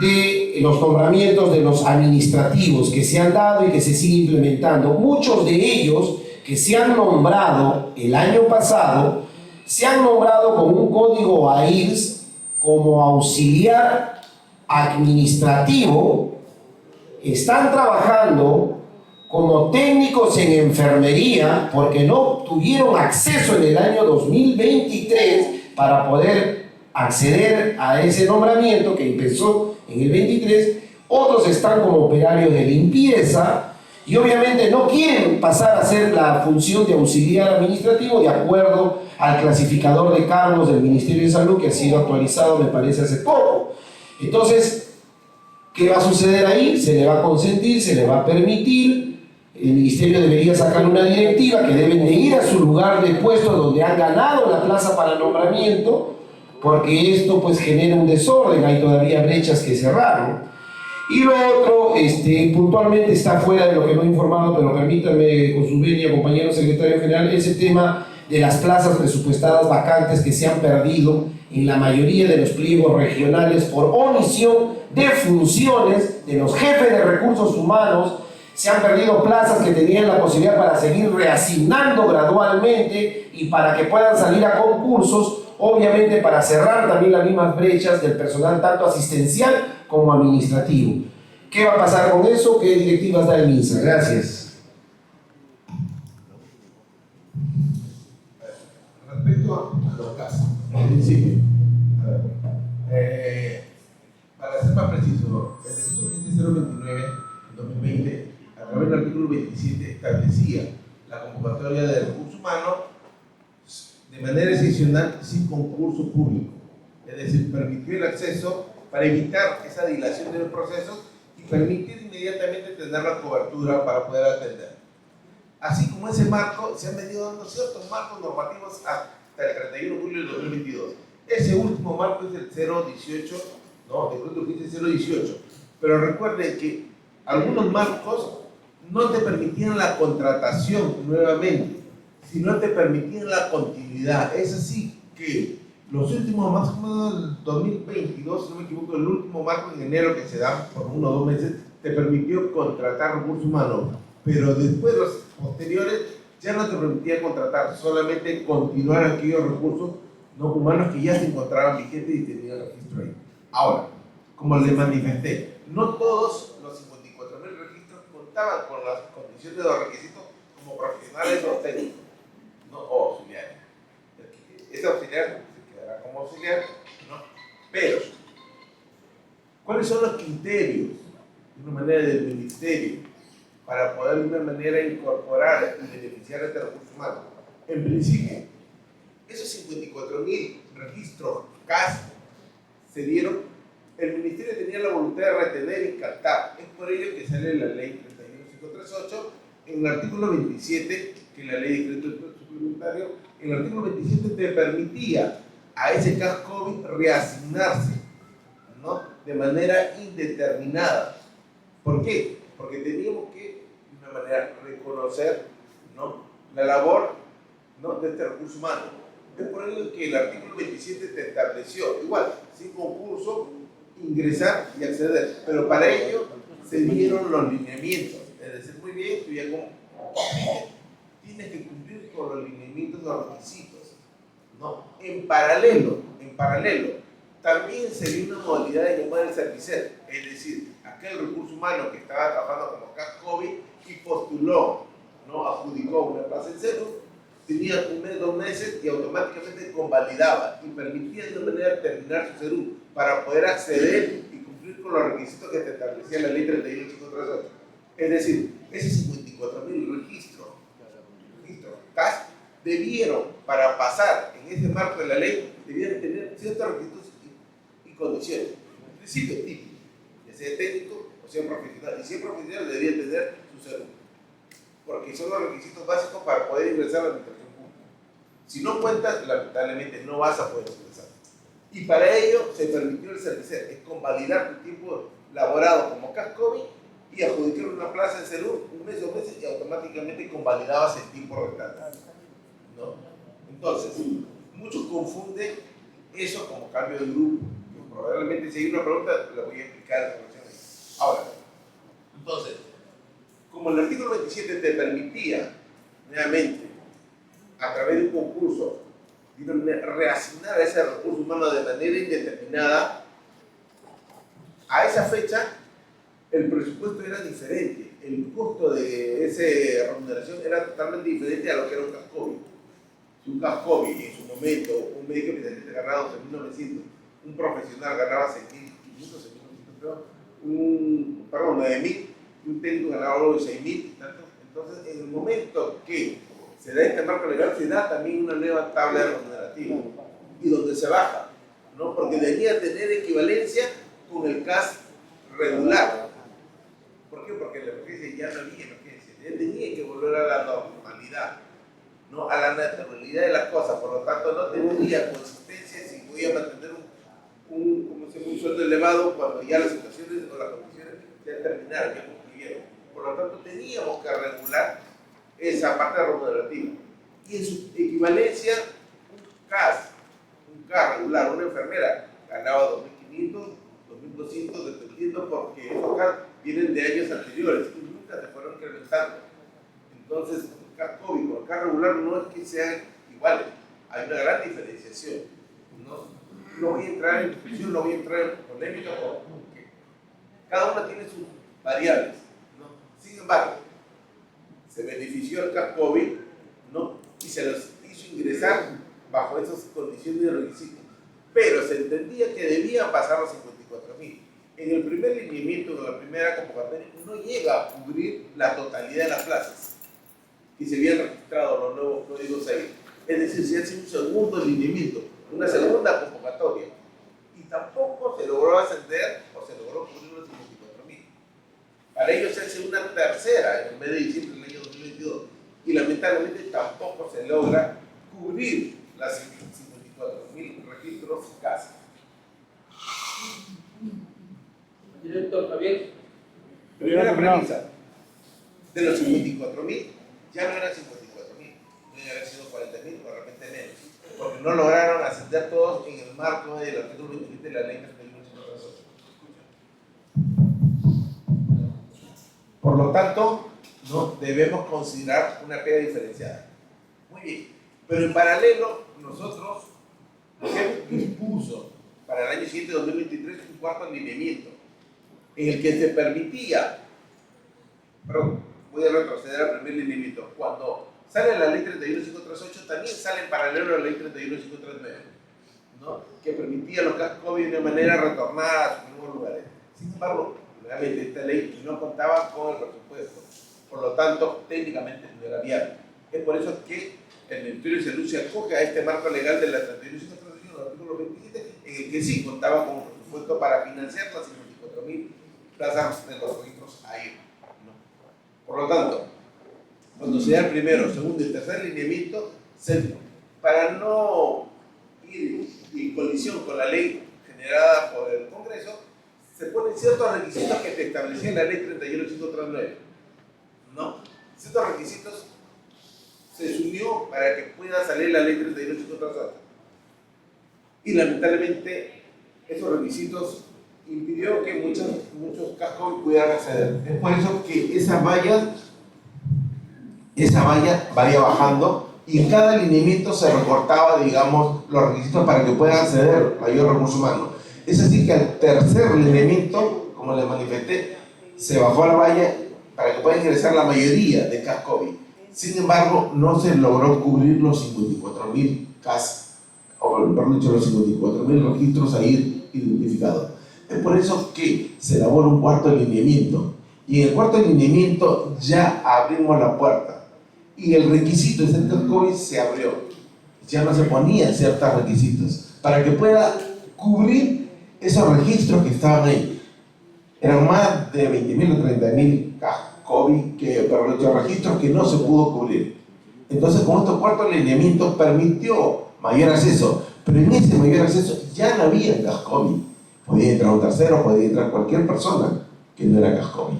de los nombramientos de los administrativos que se han dado y que se siguen implementando. Muchos de ellos que se han nombrado el año pasado, se han nombrado con un código AIRS como auxiliar administrativo, están trabajando como técnicos en enfermería porque no tuvieron acceso en el año 2023 para poder acceder a ese nombramiento que empezó en el 23. Otros están como operarios de limpieza y obviamente no quieren pasar a hacer la función de auxiliar administrativo de acuerdo al clasificador de cargos del Ministerio de Salud, que ha sido actualizado, me parece, hace poco. Entonces, ¿qué va a suceder ahí? Se le va a consentir, se le va a permitir. El Ministerio debería sacar una directiva que deben de ir a su lugar de puesto donde han ganado la plaza para nombramiento, porque esto pues genera un desorden, hay todavía brechas que cerrar, ¿no? Y lo otro, puntualmente está fuera de lo que no he informado, pero permítanme, con su venia, compañero secretario general, ese tema de las plazas presupuestadas vacantes que se han perdido en la mayoría de los pliegos regionales por omisión de funciones de los jefes de recursos humanos. Se han perdido plazas que tenían la posibilidad para seguir reasignando gradualmente y para que puedan salir a concursos, obviamente para cerrar también las mismas brechas del personal tanto asistencial como administrativo. ¿Qué va a pasar con eso? ¿Qué directivas da el MINSA? Gracias. Respecto a los casos, en principio, para ser más preciso, el decreto 15029 2020, a través del artículo 27, establecía la convocatoria de recursos humanos de manera excepcional sin concurso público, es decir, permitió el acceso para evitar esa dilación de los procesos y permitir inmediatamente tener la cobertura para poder atender. Así como ese marco, se han venido dando ciertos marcos normativos hasta el 31 de julio de 2022. Ese último marco es el 018, no, decreto 018. Pero recuerden que algunos marcos no te permitían la contratación nuevamente, sino te permitían la continuidad. Es así que los últimos, más o menos del 2022, si no me equivoco, el último marco en enero que se da por 1 o 2 meses, te permitió contratar recursos humanos, pero después los posteriores ya no te permitía contratar, solamente continuar aquellos recursos no humanos que ya se encontraban vigentes y tenían registro ahí. Ahora, como les manifesté, no todos los 54.000 registros contaban con las condiciones de los requisitos como profesionales o técnicos, no, o auxiliares. Ese auxiliar se quedará como auxiliar, ¿no? Pero, ¿cuáles son los criterios, de una manera del ministerio, para poder de una manera incorporar y beneficiar a este recurso humano? En principio, esos 54.000 registros CAS se dieron, el ministerio tenía la voluntad de retener y captar. Es por ello que sale la ley 31538 en el artículo 27, que es la ley de decreto suplementario. En el artículo 27 te permitía a ese CAS COVID reasignarse, ¿no?, de manera indeterminada. ¿Por qué? Porque teníamos que, de una manera, reconocer, ¿no?, la labor, ¿no?, de este recurso humano. Es por ello que el artículo 27 te estableció, igual, sin concurso, ingresar y acceder. Pero para ello se dieron los lineamientos. Es decir, muy bien, tú ya como tienes que cumplir con los lineamientos de los requisitos, ¿no? En paralelo, también se dio una modalidad de llamar el servicer, es decir, aquel recurso humano que estaba trabajando como CAS COVID y postuló, ¿no?, adjudicó una plaza en salud, tenía 1 mes, 2 meses y automáticamente convalidaba y permitía de una manera terminar su salud para poder acceder y cumplir con los requisitos que te establecía la ley 38538. Es decir, esos 54.000 registros CAS debieron, para pasar en ese marco de la ley, debieron tener ciertos requisitos y condiciones. En principio típico, ya sea técnico o sea profesional, y si es profesional debería tener su salud, porque son los requisitos básicos para poder ingresar a la administración pública. Si no cuentas, lamentablemente no vas a poder ingresar. Y para ello se permitió el servicer, es convalidar tu tiempo laborado como CAS COVID y adjudicar una plaza de salud 1 mes, 2 meses y automáticamente convalidabas el tiempo restante, ¿no? Entonces, muchos confunden eso como cambio de grupo. Probablemente si hay una pregunta, la voy a explicar en relación a eso. Ahora, entonces, como el artículo 27 te permitía nuevamente, a través de un concurso, reasignar ese recurso humano de manera indeterminada, a esa fecha el presupuesto era diferente, el costo de esa remuneración era totalmente diferente a lo que era un CAS COVID. Si un CAS COVID en su momento, un médico especialista ganaba 12.900, un profesional ganaba 6.500, 6.900, perdón, 9.000, y un técnico ganaba luego 6.000 y tanto. Entonces, en el momento que se da este marco legal, se da también una nueva tabla remunerativa y donde se baja, ¿no? Porque debía tener equivalencia con el CAS regular. ¿Por qué? Porque la emergencia ya no había emergencia, ya tenía que volver a la normalidad, ¿no? A la naturalidad de las cosas, por lo tanto no tendría consistencia si voy a mantener un sueldo elevado cuando ya las situaciones o las condiciones ya terminaron, ya concluyeron. Por lo tanto teníamos que regular esa parte remunerativa. Y en su equivalencia, un CAS regular, una enfermera ganaba 2.500, 2.200, dependiendo, porque esos CAS vienen de años anteriores y nunca se fueron incrementando. Entonces, el CAS COVID con el CAS regular no es que sean iguales, hay una gran diferenciación. No voy a entrar en discusión, no voy a entrar en polémica, porque cada una tiene sus variables, ¿no? Sin embargo, se benefició el CAS COVID, ¿no? Y se los hizo ingresar bajo esas condiciones y requisitos. Pero se entendía que debían pasar los 54.000. En el primer lineamiento, en la primera convocatoria, no llega a cubrir la totalidad de las plazas que se habían registrado los nuevos códigos ahí. Es decir, se hace un segundo lineamiento, una segunda convocatoria. Y tampoco se logró ascender o se logró cubrir los 54.000. Para ello se hace una tercera en el mes de diciembre del año 2022 y lamentablemente tampoco se logra cubrir las 54.000 registros CAS. Director Javier. Primera premisa, de los 54.000 ya no eran 54.000, deben haber sido 40.000 o de repente menos, porque no lograron ascender todos en el marco del artículo 27 de la ley 31.538. Por lo tanto, no debemos considerar una pega diferenciada. Muy bien, pero en paralelo, nosotros dispuso para el año siguiente, 2023, un cuarto lineamiento en el que se permitía, perdón, voy a retroceder al primer lineamiento, cuando sale la ley 31538, también sale en paralelo a la ley 31539, ¿no? Que permitía a los CAS COVID de una manera retornar a sus nuevos lugares. Sin embargo, realmente esta ley no contaba con el presupuesto, por lo tanto, técnicamente no era viable. Es por eso que el Ministerio de Salud se acoge a este marco legal de la 31538, el artículo 27, en el que sí contaba con un presupuesto para financiar las 54.000 plazas de los registros ahí, ¿no? Por lo tanto, cuando se da el primero, segundo y tercer lineamiento, para no ir en colisión con la ley generada por el Congreso, se ponen ciertos requisitos que te establecía la ley 31539, ¿no? Ciertos requisitos se sumió para que pueda salir la ley 31538. Y lamentablemente, esos requisitos impidió que muchos CAS COVID pudieran acceder. Es por eso que esa valla vaya bajando y en cada lineamiento se recortaba, digamos, los requisitos para que puedan acceder mayor recurso humano. Es así que al tercer lineamiento, como les manifesté, se bajó la valla para que pueda ingresar la mayoría de CAS COVID. Sin embargo, no se logró cubrir los 54.000 CAS, o mejor dicho, los 54.000 registros ahí identificados. Es por eso que se elabora un cuarto lineamiento. Y en el cuarto lineamiento ya abrimos la puerta. Y el requisito de ser CAS COVID se abrió. Ya no se ponían ciertos requisitos para que pueda cubrir esos registros que estaban ahí. Eran más de 20.000 o 30.000 CAS COVID, pero los registros que no se pudo cubrir. Entonces, con estos cuartos lineamientos permitió mayor acceso, pero en ese mayor acceso ya no había CAS COVID. Podía entrar un tercero, podía entrar cualquier persona que no era CAS COVID,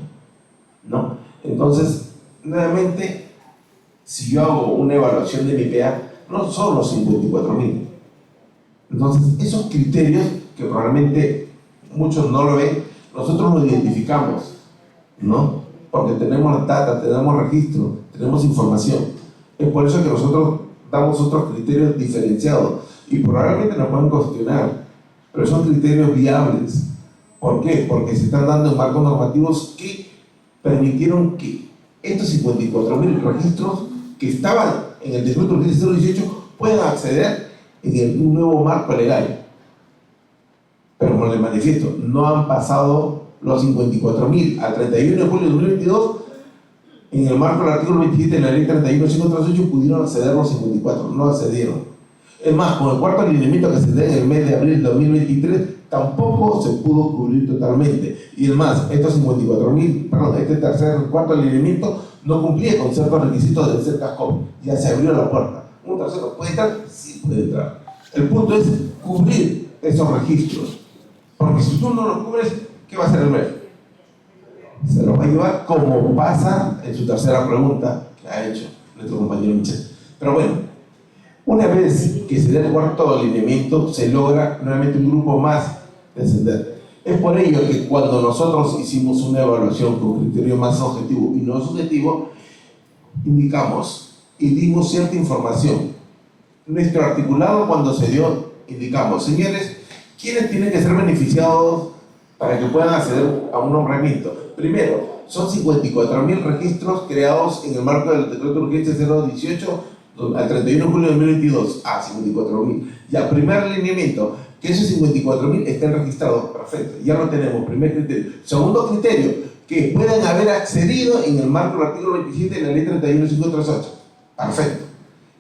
¿no? Entonces, nuevamente, si yo hago una evaluación de mi PA, no son los 54.000. Entonces, esos criterios que probablemente muchos no lo ven, nosotros los identificamos, ¿no? Porque tenemos data, tenemos registro, tenemos información. Es por eso que nosotros damos otros criterios diferenciados y probablemente nos pueden cuestionar, pero son criterios viables. ¿Por qué? Porque se están dando en marcos normativos que permitieron que estos 54.000 registros que estaban en el decreto 018 puedan acceder en un nuevo marco legal. Pero como les manifiesto, no han pasado los 54.000 al 31 de julio de 2022. En el marco del artículo 27 de la ley 31.538 pudieron acceder los 54, no accedieron. Es más, con el cuarto alineamiento que se da en el mes de abril de 2023, tampoco se pudo cubrir totalmente. Y es más, estos 54.000, perdón, este cuarto alineamiento no cumplía con ciertos requisitos de ser CASCOV. Ya se abrió la puerta. ¿Un tercero puede entrar? Sí puede entrar. El punto es cubrir esos registros. Porque si tú no los cubres, ¿qué va a hacer el MEF? Se lo va a llevar como pasa en su tercera pregunta que ha hecho nuestro compañero Michel. Pero bueno, una vez que se da el cuarto alineamiento, se logra nuevamente un grupo más de ascender. Es por ello que cuando nosotros hicimos una evaluación con criterio más objetivo y no subjetivo, indicamos y dimos cierta información. Nuestro articulado, cuando se dio, indicamos, señores, ¿quiénes tienen que ser beneficiados para que puedan acceder a un nombramiento? Primero, son 54.000 registros creados en el marco del decreto de urgencia 018 al 31 de julio de 2022. 54.000. Ya, primer alineamiento, que esos 54.000 estén registrados. Perfecto, ya lo tenemos. Primer criterio. Segundo criterio, que puedan haber accedido en el marco del artículo 27 de la ley 31.538. Perfecto,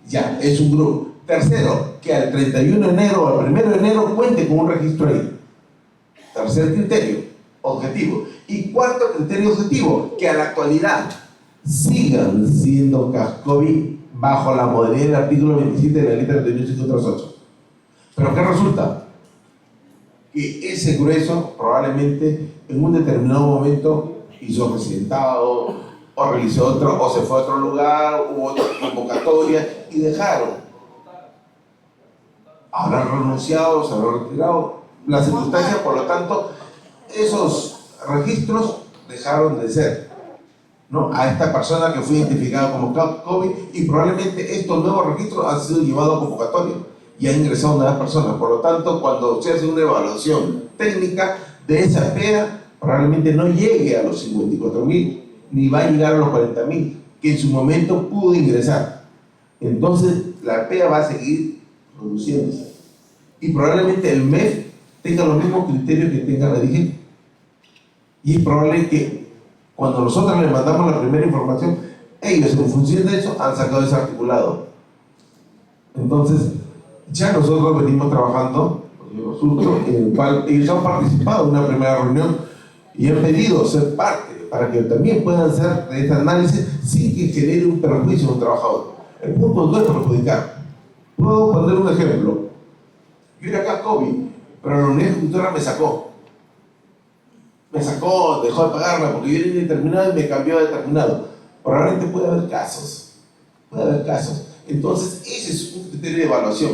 ya, es un grupo. Tercero, que al 31 de enero o al 1 de enero cuente con un registro ahí. Tercer criterio, objetivo. Y cuarto criterio objetivo, que a la actualidad sigan siendo CASCOVI bajo la modalidad del artículo 27 de la ley 31.538. ¿Pero qué resulta? Que ese grueso probablemente en un determinado momento hizo residentado, o realizó otro, o se fue a otro lugar, hubo otra convocatoria y dejaron. Habrán renunciado, se habrán retirado. Las circunstancias, por lo tanto, esos registros dejaron de ser, ¿no?, a esta persona que fue identificada como COVID, y probablemente estos nuevos registros han sido llevados a convocatoria y han ingresado nuevas personas. Por lo tanto, cuando se hace una evaluación técnica de esa PEA, probablemente no llegue a los 54.000 ni va a llegar a los 40.000 que en su momento pudo ingresar. Entonces la PEA va a seguir produciéndose y probablemente el MEF tenga los mismos criterios que tenga la DIGEL. Y es probable que cuando nosotros les mandamos la primera información, ellos en función de eso han sacado ese articulado. Entonces ya nosotros venimos trabajando en el cual ellos han participado en una primera reunión y han pedido ser parte para que también puedan hacer este análisis sin que genere un perjuicio a un trabajador. El punto no es perjudicar. Puedo poner un ejemplo. Yo era acá COVID, pero la unidad ejecutora me sacó, dejó de pagarme porque yo era indeterminado y me cambió a determinado. Probablemente puede haber casos. Entonces ese es un criterio de evaluación,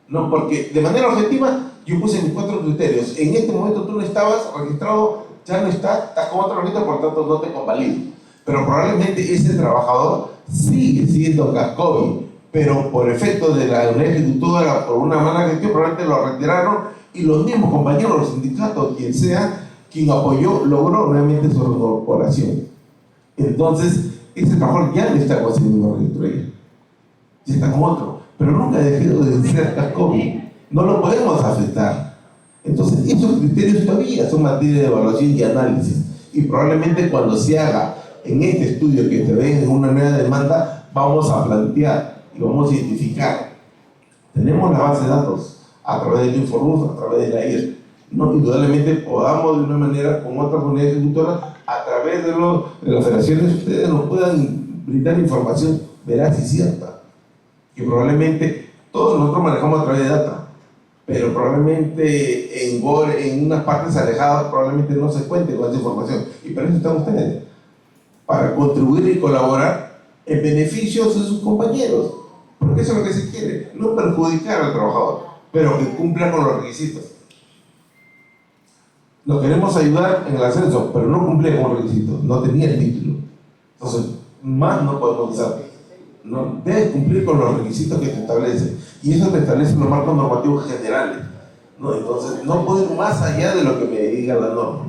¿no? Porque de manera objetiva yo puse mis 4 criterios. En este momento tú no estabas registrado, ya no estás con otro registro, por tanto no te convalido. Pero probablemente ese trabajador sigue siendo CASCOVI, pero por efecto de la unidad ejecutora, por una mala gestión, probablemente lo retiraron y los mismos compañeros, los sindicatos, quien sea, quien apoyó, logró nuevamente su reincorporación. Entonces, ese trabajador ya no está con ese mismo registro ahí, ya está con otro, pero nunca dejó de ser CASCOVI, no lo podemos afectar. Entonces, esos criterios todavía son materia de evaluación y análisis, y probablemente cuando se haga en este estudio que te ven en una nueva demanda, vamos a plantear y vamos a identificar. Tenemos la base de datos a través del Informus, a través de la IER. No, indudablemente podamos de una manera con otras unidades ejecutoras, a través de las federaciones, ustedes nos puedan brindar información veraz y cierta, que probablemente todos nosotros manejamos a través de data, pero probablemente en unas partes alejadas probablemente no se cuente con esa información, y para eso están ustedes, para contribuir y colaborar en beneficios de sus compañeros, porque eso es lo que se quiere, no perjudicar al trabajador, pero que cumpla con los requisitos. Lo queremos ayudar en el ascenso, pero no cumplía con los requisitos, no tenía el título. Entonces, más no podemos usar. ¿no? Debes cumplir con los requisitos que te establecen, y eso te establece los marcos normativos generales, ¿no? Entonces no puedo ir más allá de lo que me diga la norma.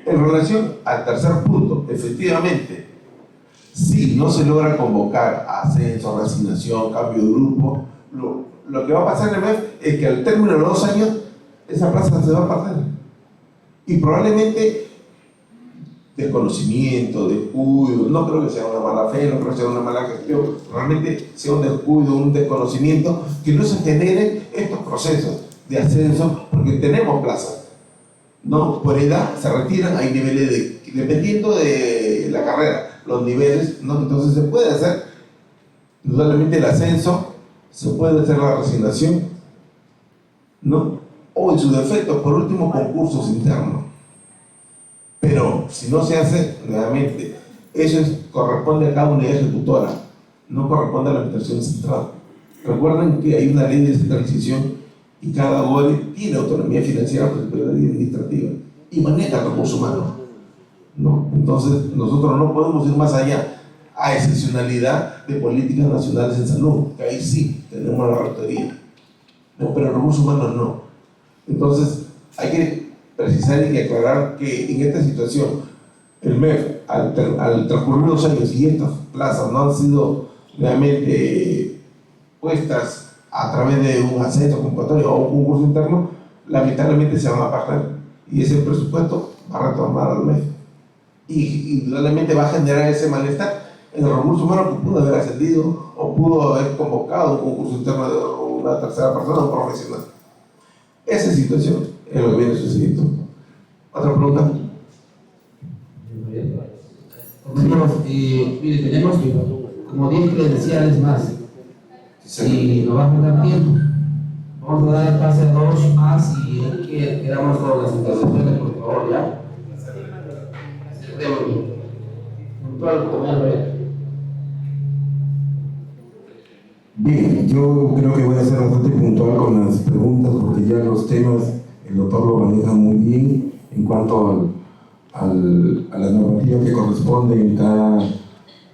En relación al tercer punto, efectivamente, si no se logra convocar ascenso, reasignación, cambio de grupo, lo que va a pasar en el MEF es que al término de los 2 años esa plaza se va a perder, y probablemente desconocimiento, descuido, no creo que sea una mala fe, no creo que sea una mala gestión, realmente sea un descuido, un desconocimiento, que no se generen estos procesos de ascenso, porque tenemos plazas, ¿no? Por edad se retiran, hay niveles dependiendo de la carrera, los niveles, ¿no? Entonces se puede hacer indudablemente el ascenso, se puede hacer la reasignación, ¿no? O en su defecto, por último, concursos internos. Pero si no se hace, nuevamente, eso corresponde a cada unidad ejecutora, no corresponde a la administración central. Recuerden que hay una ley de descentralización y cada OE tiene autonomía financiera, presupuestaria y administrativa, y maneja recursos humanos, ¿no? Entonces, nosotros no podemos ir más allá, a excepcionalidad de políticas nacionales en salud, que ahí sí tenemos la rectoría, ¿no? Pero recursos humanos no. Entonces, hay que precisar y aclarar que en esta situación el MEF, al transcurrir los años y estas plazas no han sido realmente puestas a través de un ascenso convocatorio o un concurso interno, lamentablemente se van a perder, y ese presupuesto va a retornar al MEF, y indudablemente va a generar ese malestar en el recurso humano que pudo haber ascendido o pudo haber convocado un concurso interno de una tercera persona, un profesional. Esa situación es lo que viene sucediendo. ¿Otra pregunta? Compañeros, mire, tenemos como 10 credenciales más. Si nos vamos a dar tiempo, vamos a dar el pase a 2 más y quedamos con las intervenciones, por favor, ¿ya? Bien, yo creo que voy a ser bastante puntual con las preguntas, porque ya los temas el doctor lo maneja muy bien en cuanto a la normativa que corresponde en cada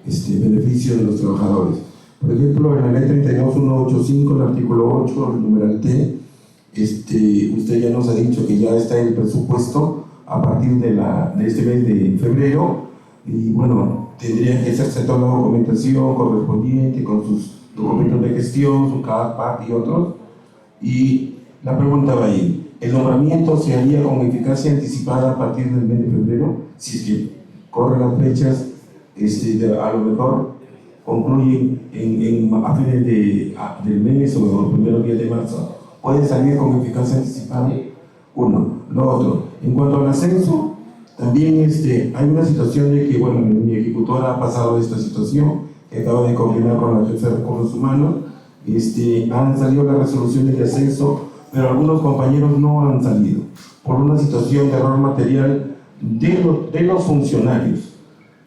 beneficio de los trabajadores. Por ejemplo, en la ley 32185, el artículo 8, el numeral T, usted ya nos ha dicho que ya está en el presupuesto a partir de este mes de febrero, y bueno, tendría que hacerse toda la documentación correspondiente con sus documentos de gestión, su CAPAC y otros. Y la pregunta va ahí: ¿el nombramiento se haría con eficacia anticipada a partir del mes de febrero? Si es que corren las fechas, a lo mejor concluyen a fines del mes o los primeros días de marzo. ¿Puede salir con eficacia anticipada? Uno. Lo otro, en cuanto al ascenso, también hay una situación de que, bueno, mi ejecutora ha pasado esta situación, que acaba de coordinar con la Jefa de Recursos Humanos. Han salido las resoluciones de ascenso, pero algunos compañeros no han salido por una situación de error material de los funcionarios,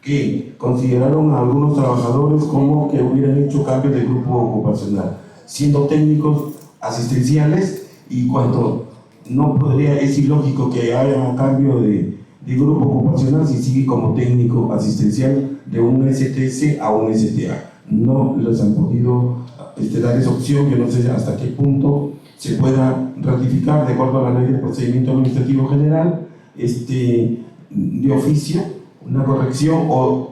que consideraron a algunos trabajadores como que hubieran hecho cambios de grupo ocupacional, siendo técnicos asistenciales, y cuando no podría, es ilógico que haya un cambio de grupo ocupacional si sigue como técnico asistencial de un STS a un STA. No les han podido dar esa opción. Yo no sé hasta qué punto se pueda ratificar, de acuerdo a la ley de procedimiento administrativo general, de oficio, una corrección, o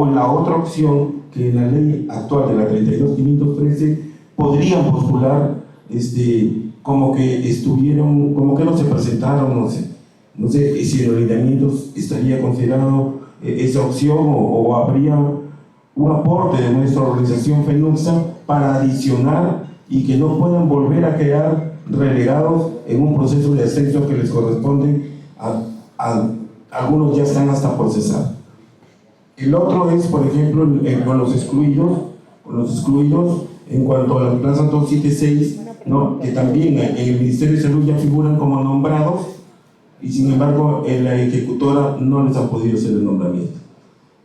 la otra opción, que en la ley actual de la 32513 podrían postular como que no se presentaron, no sé si en los lineamientos estaría considerado esa opción, o habría un aporte de nuestra organización FENUCSA para adicionar y que no puedan volver a quedar relegados en un proceso de ascenso que les corresponde a algunos ya están hasta por cesar. El otro es, por ejemplo, con los excluidos, en cuanto a las plazas 276, ¿no? Que también en el Ministerio de Salud ya figuran como nombrados, y sin embargo en la ejecutora no les ha podido hacer el nombramiento.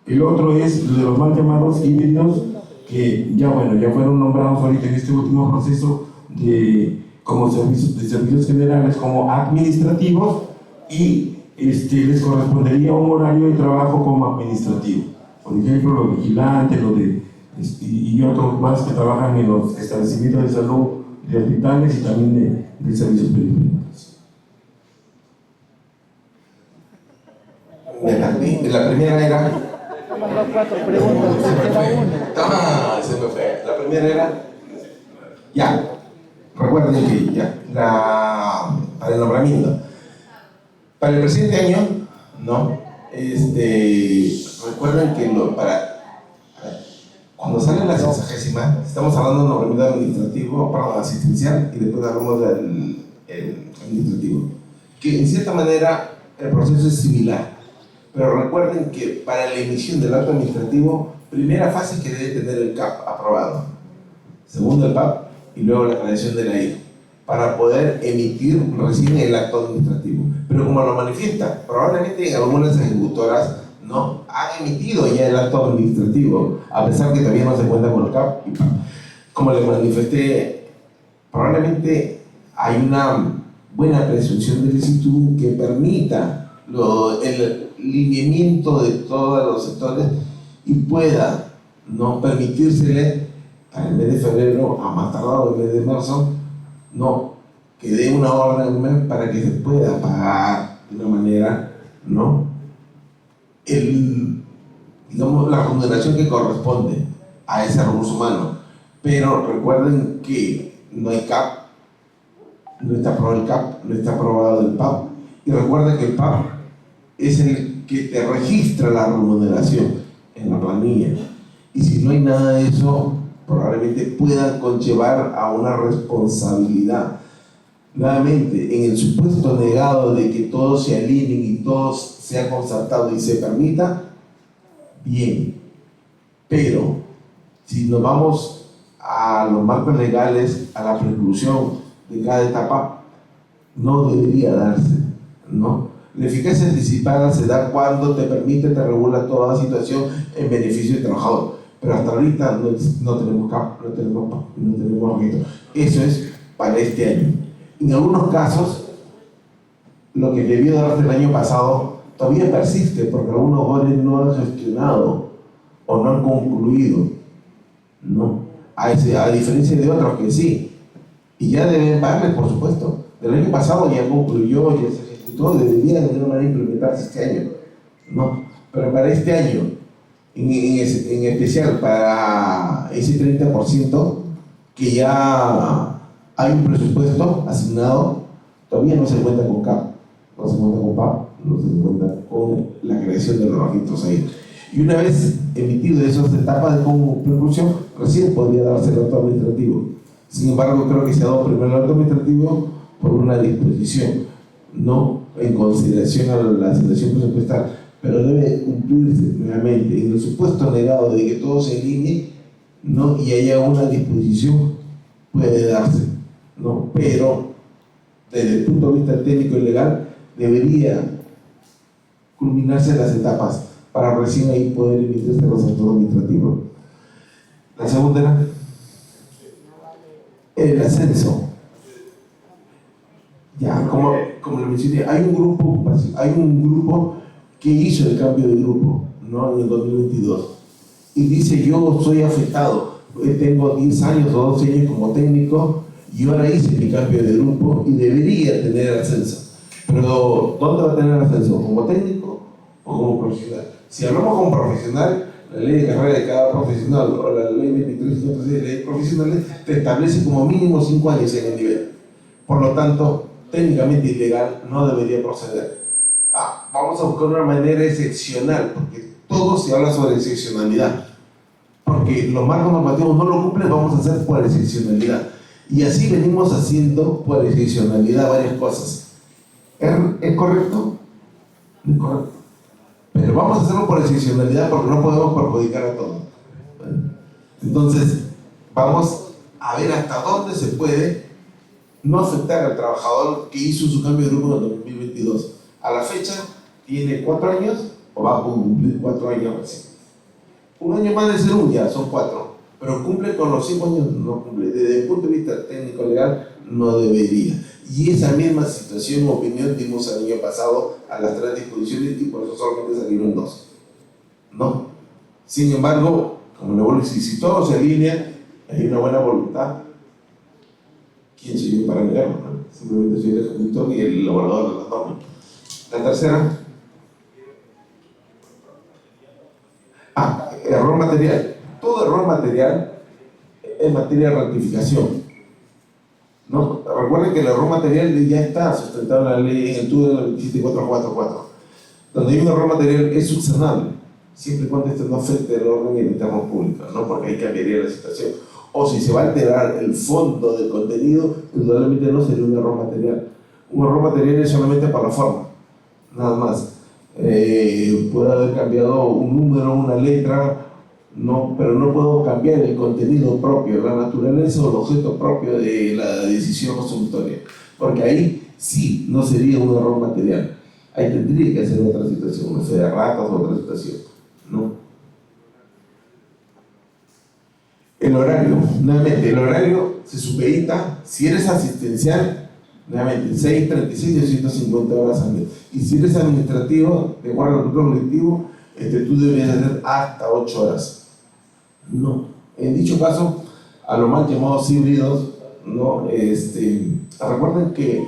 El otro es de los mal llamados híbridos, que ya fueron nombrados ahorita en este último proceso como servicios generales, como administrativos, y les correspondería un horario de trabajo como administrativo. Por ejemplo, los vigilantes, los de y otros más que trabajan en los establecimientos de salud, de hospitales y también de servicios periféricos. La primera era... Mandó 4 preguntas, se queda una. Se me fue. La primera era... Ya, recuerden que ya, para el nombramiento. Para el presente año, ¿no? Recuerden que cuando sale la 60ª, estamos hablando de un nombramiento administrativo, perdón, asistencial, y después hablamos del administrativo. Que en cierta manera el proceso es similar. Pero recuerden que para la emisión del acto administrativo, primera fase es que debe tener el CAP aprobado, segundo el PAP y luego la creación de la I, para poder emitir recién el acto administrativo. Pero como lo manifiesta, probablemente algunas ejecutoras no han emitido ya el acto administrativo, a pesar que todavía no se cuenta con el CAP y PAP. Como le manifesté, probablemente hay una buena presunción de licitud que permita el lineamiento de todos los sectores y pueda no permitírsele para el mes de febrero, a más tardado el mes de marzo, no, que dé una orden para que se pueda pagar de una manera, ¿no? Digamos, la remuneración que corresponde a ese recurso humano. Pero recuerden que no hay CAP, no está aprobado el CAP, no está aprobado el PAP, y recuerden que el PAP es el que te registra la remuneración en la planilla. Y si no hay nada de eso, probablemente pueda conllevar a una responsabilidad. Nuevamente, en el supuesto negado de que todos se alineen y todo sea concertado y se permita, bien. Pero, si nos vamos a los marcos legales, a la preclusión de cada etapa, no debería darse, ¿no? La eficacia anticipada se da cuando te permite, te regula toda situación en beneficio del trabajador. Pero hasta ahorita no tenemos CAP, no tenemos PAP, no tenemos registro. Eso es para este año. En algunos casos, lo que debió darse el año pasado todavía persiste porque algunos goles no han gestionado o no han concluido, ¿no? A diferencia de otros que sí. Y ya deben darles, por supuesto. Del año pasado ya concluyó, ya se ejecutó, debería de alguna manera implementarse este año, ¿no? Pero para este año, en especial para ese 30% que ya hay un presupuesto asignado, todavía no se cuenta con CAP, no se cuenta con PAP, no se cuenta con la creación de los registros ahí. Y una vez emitido esas etapas de conclusión, recién podría darse el acto administrativo. Sin embargo, creo que se ha dado primero el acto administrativo por una disposición, no en consideración a la situación presupuestal, pero debe cumplirse nuevamente en el supuesto negado de que todo se alinee, ¿no? Y haya una disposición, puede darse, ¿no? Pero desde el punto de vista técnico y legal debería culminarse las etapas para recién ahí poder emitirse los actos administrativos. La segunda era el ascenso. Ya, como le mencioné, hay un grupo que hizo el cambio de grupo, ¿no? En el 2022 y dice: yo soy afectado, tengo 10 años o 12 años como técnico y ahora hice mi cambio de grupo y debería tener ascenso. Pero ¿dónde va a tener ascenso? ¿Como técnico o como profesional? Si hablamos como profesional, la ley de carrera de cada profesional o la ley 23 de leyes profesionales te establece como mínimo 5 años en el nivel. Por lo tanto, técnicamente ilegal no debería proceder. Vamos a buscar una manera excepcional, porque todo se habla sobre excepcionalidad. Porque los marcos normativos no lo cumplen, vamos a hacer por excepcionalidad. Y así venimos haciendo por excepcionalidad varias cosas. ¿Es correcto? No es correcto. Pero vamos a hacerlo por excepcionalidad porque no podemos perjudicar a todos. Entonces, vamos a ver hasta dónde se puede no afectar al trabajador que hizo su cambio de grupo en el 2022. A la fecha, tiene 4 años o va a cumplir 4 años recién. Un año más de ser ya son 4, pero cumple con los 5 años, no cumple. Desde el punto de vista técnico-legal, no debería. Y esa misma situación o opinión dimos el año pasado a las 3 disposiciones y por eso solamente salieron 2. ¿No? Sin embargo, Como le vuelvo a decir, si todo se alinea, hay una buena voluntad, ¿quién soy yo para negarlo? ¿No? Simplemente soy el ejecutor y el elaborador de la norma. La tercera, error material. Todo error material es materia de rectificación, ¿no? Recuerden que el error material ya está sustentado en la ley, en el TUDE de la 27444, donde hay un error material es subsanable, siempre y cuando esto no afecte el orden y el interno público, ¿no? Porque ahí cambiaría la situación. O si se va a alterar el fondo del contenido, indudablemente no sería un error material. Un error material es solamente para la forma, nada más. Puede haber cambiado un número, una letra, no, pero no puedo cambiar el contenido propio, la naturaleza o el objeto propio de la decisión resolutoria, porque ahí sí no sería un error material. Ahí tendría que ser otra situación, una fe de ratas o otra situación, ¿no? El horario, nuevamente, el horario se supedita, si eres asistencial, nuevamente, 6, 36 y 250 horas al mes. Y si eres administrativo, de acuerdo al protocolo colectivo, tú deberías hacer hasta 8 horas. No. En dicho caso, a los mal llamados híbridos, ¿no? Recuerden que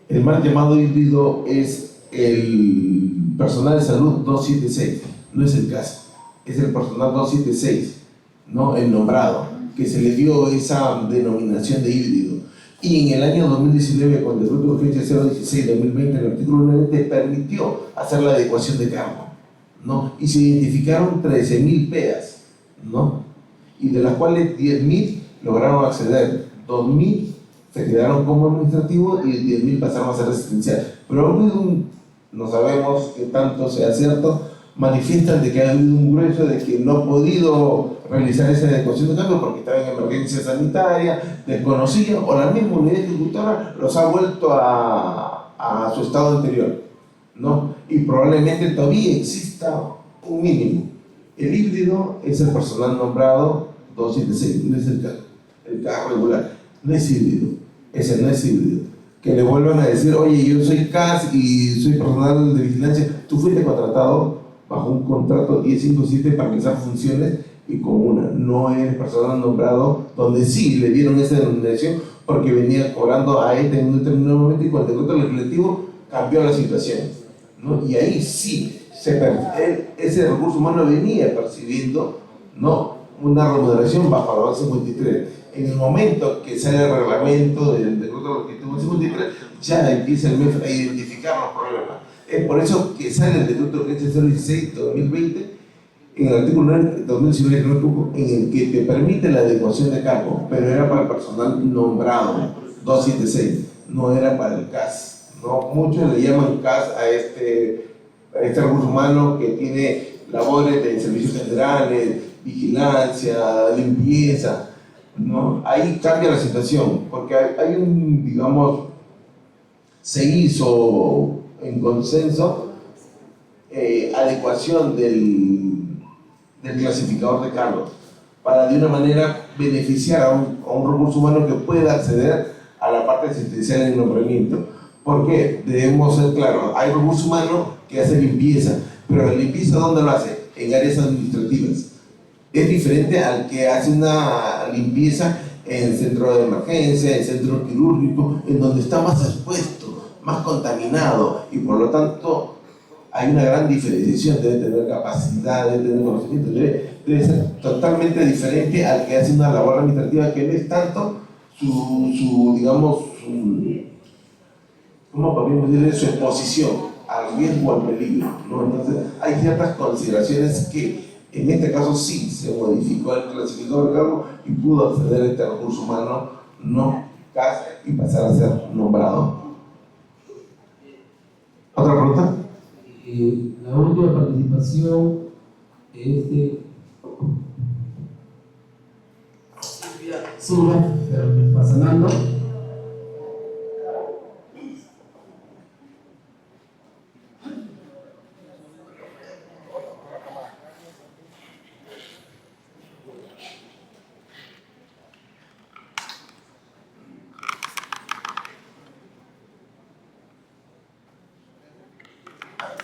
el mal llamado híbrido es el personal de salud 276, no es el caso, es el personal 276, ¿no? El nombrado, que se le dio esa denominación de híbrido. Y en el año 2019, con el decreto de urgencia 016-2020, el artículo 9 te permitió hacer la adecuación de cargo, ¿no? Y se identificaron 13.000 PEAs, ¿no? Y de las cuales 10.000 lograron acceder, 2.000 se quedaron como administrativos y 10.000 pasaron a ser asistencial. Pero ha habido no sabemos qué tanto sea cierto, manifiestan de que ha habido un grueso de que no ha podido realizar esa adecuación de cambio porque estaba en emergencia sanitaria, desconocida, o la misma unidad ejecutora los ha vuelto a su estado anterior, ¿no? Y probablemente todavía exista un mínimo. El híbrido es el personal nombrado 276, no es el cargo regular, no es híbrido, ese no es híbrido. Que le vuelvan a decir, oye, yo soy CAS y soy personal de vigilancia, tú fuiste contratado bajo un contrato 1057 para realizar funciones y con una, no eres personal nombrado donde sí le dieron esa denominación porque venía cobrando a en un determinado momento y con el decreto legislativo cambió la situación, ¿no? Y ahí sí ese recurso humano venía percibiendo, ¿no?, una remuneración bajo la base 53. En el momento que sale el reglamento del decreto legislativo 53, ya empieza el MEF a identificar los problemas. Es por eso que sale el decreto de urgencia 016-2020 en el artículo 9, 2019, en el que te permite la adecuación de cargo, pero era para el personal nombrado 276, no era para el CAS, ¿no? Muchos le llaman CAS a este recurso humano que tiene labores de servicios generales, vigilancia, limpieza, ¿no? Ahí cambia la situación, porque hay un, digamos, se hizo en consenso adecuación del clasificador de cargos para de una manera beneficiar a un recurso humano que pueda acceder a la parte asistencial en el nombramiento. Porque debemos ser claros, hay recurso humano que hace limpieza, pero la limpieza ¿dónde lo hace? En áreas administrativas. Es diferente al que hace una limpieza en el centro de emergencia, en el centro quirúrgico, en donde está más expuesto, más contaminado, y por lo tanto hay una gran diferenciación. Debe tener capacidad, debe tener conocimiento, debe ser totalmente diferente al que hace una labor administrativa que no es tanto digamos, ¿cómo podríamos decir? Su exposición al riesgo, al peligro, ¿no? Entonces hay ciertas consideraciones que en este caso sí se modificó el clasificador de cargo y pudo acceder a este recurso humano no CAS y pasar a ser nombrado. ¿Otra pregunta? La última participación es de Silvia Pasanando.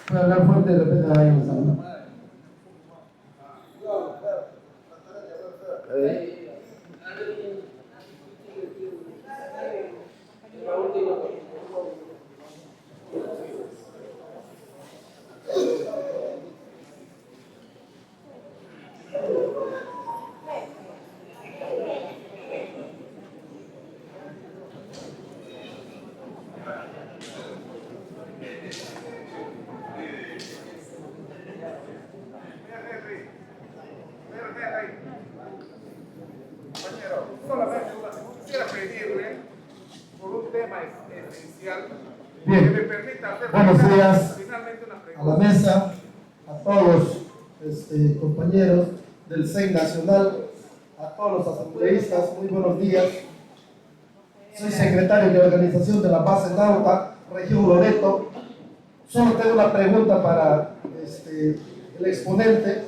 Puede hablar fuerte, de repente vayamos a hablar. tema esencial. Bien. Que me permita hacer Buenos días finalmente una a pregunta. la mesa, a todos los compañeros del CEN Nacional, a todos los asambleístas, muy buenos días. Soy secretario de organización de la base Nauta, región Loreto. Solo tengo una pregunta para el exponente,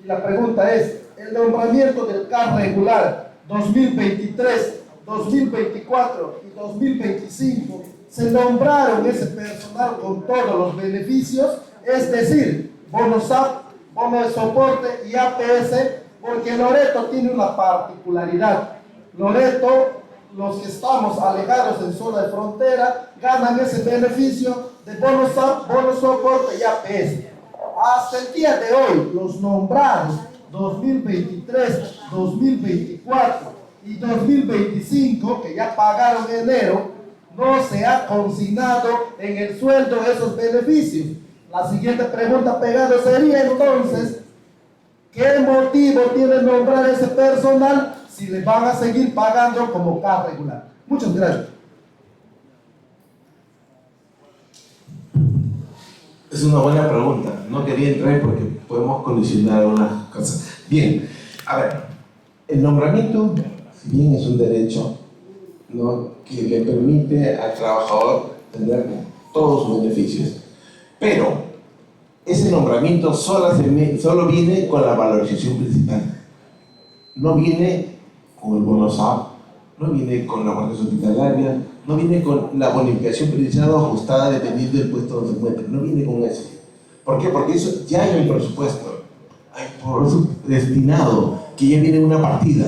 y la pregunta es: el nombramiento del CAS regular 2023, 2024 y 2025, ¿se nombraron ese personal con todos los beneficios? Es decir, bono SAP, bono de soporte y APS, porque Loreto tiene una particularidad. Loreto, los que estamos alejados en zona de frontera, ganan ese beneficio de bono SAP, bono soporte y APS. Hasta el día de hoy, los nombrados 2023, 2024 y 2025, que ya pagaron en enero, no se ha consignado en el sueldo esos beneficios. La siguiente pregunta pegada sería entonces: ¿qué motivo tiene nombrar ese personal si le van a seguir pagando como CAS regular? Muchas gracias. Es una buena pregunta. No quería entrar porque podemos colisionar unas cosas. Bien, a ver, el nombramiento, si bien es un derecho, ¿no?, que le permite al trabajador tener todos sus beneficios, pero ese nombramiento solo viene con la valorización principal. No viene con el bono SAP, no viene con la guardia hospitalaria, no viene con la bonificación periodizada o ajustada dependiendo del puesto donde se encuentre, no viene con eso. ¿Por qué? Porque eso ya hay un presupuesto, hay por eso destinado, que ya viene una partida.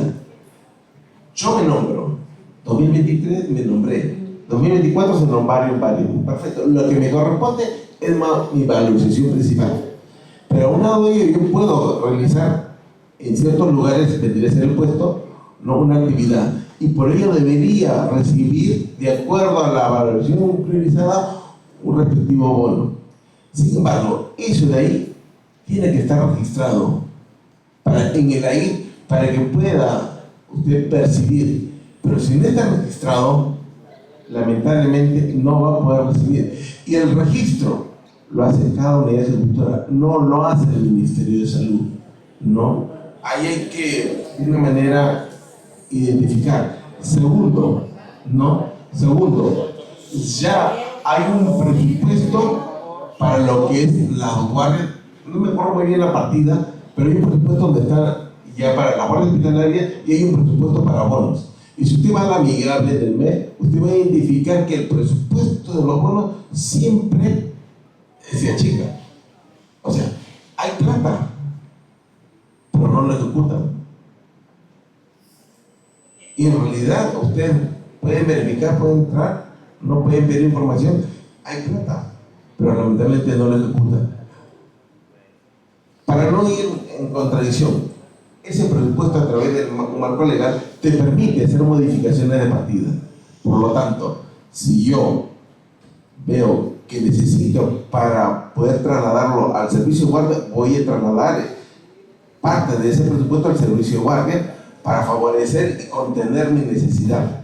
Yo me nombro, 2023 me nombré, 2024 se nombraron varios, perfecto. Lo que me corresponde es mi valorización principal. Pero a un lado de ello yo puedo realizar en ciertos lugares, vendría a ser el puesto, no una actividad, y por ello debería recibir, de acuerdo a la valoración priorizada, un respectivo bono. Sin embargo, eso de ahí tiene que estar registrado en el AIR para que pueda usted percibir. Pero si no está registrado, lamentablemente no va a poder recibir. Y el registro lo hace cada unidad ejecutora, no lo hace el Ministerio de Salud, ¿no? Ahí hay que, de una manera, identificar. Segundo, ya hay un presupuesto para lo que es la guardia, no me acuerdo muy bien la partida, pero hay un presupuesto donde está ya para la guardia hospitalaria y hay un presupuesto para bonos. Y si usted va a la amigable del mes, usted va a identificar que el presupuesto de los bonos siempre se achica. O sea, hay plata, pero no lo ejecutan. Y en realidad ustedes pueden verificar, pueden entrar, no pueden pedir información, hay plata, pero lamentablemente no lo ejecutan. Para no ir en contradicción, ese presupuesto a través del marco legal te permite hacer modificaciones de partida. Por lo tanto, si yo veo que necesito para poder trasladarlo al servicio de guardia, voy a trasladar parte de ese presupuesto al servicio de guardia para favorecer y contener mi necesidad.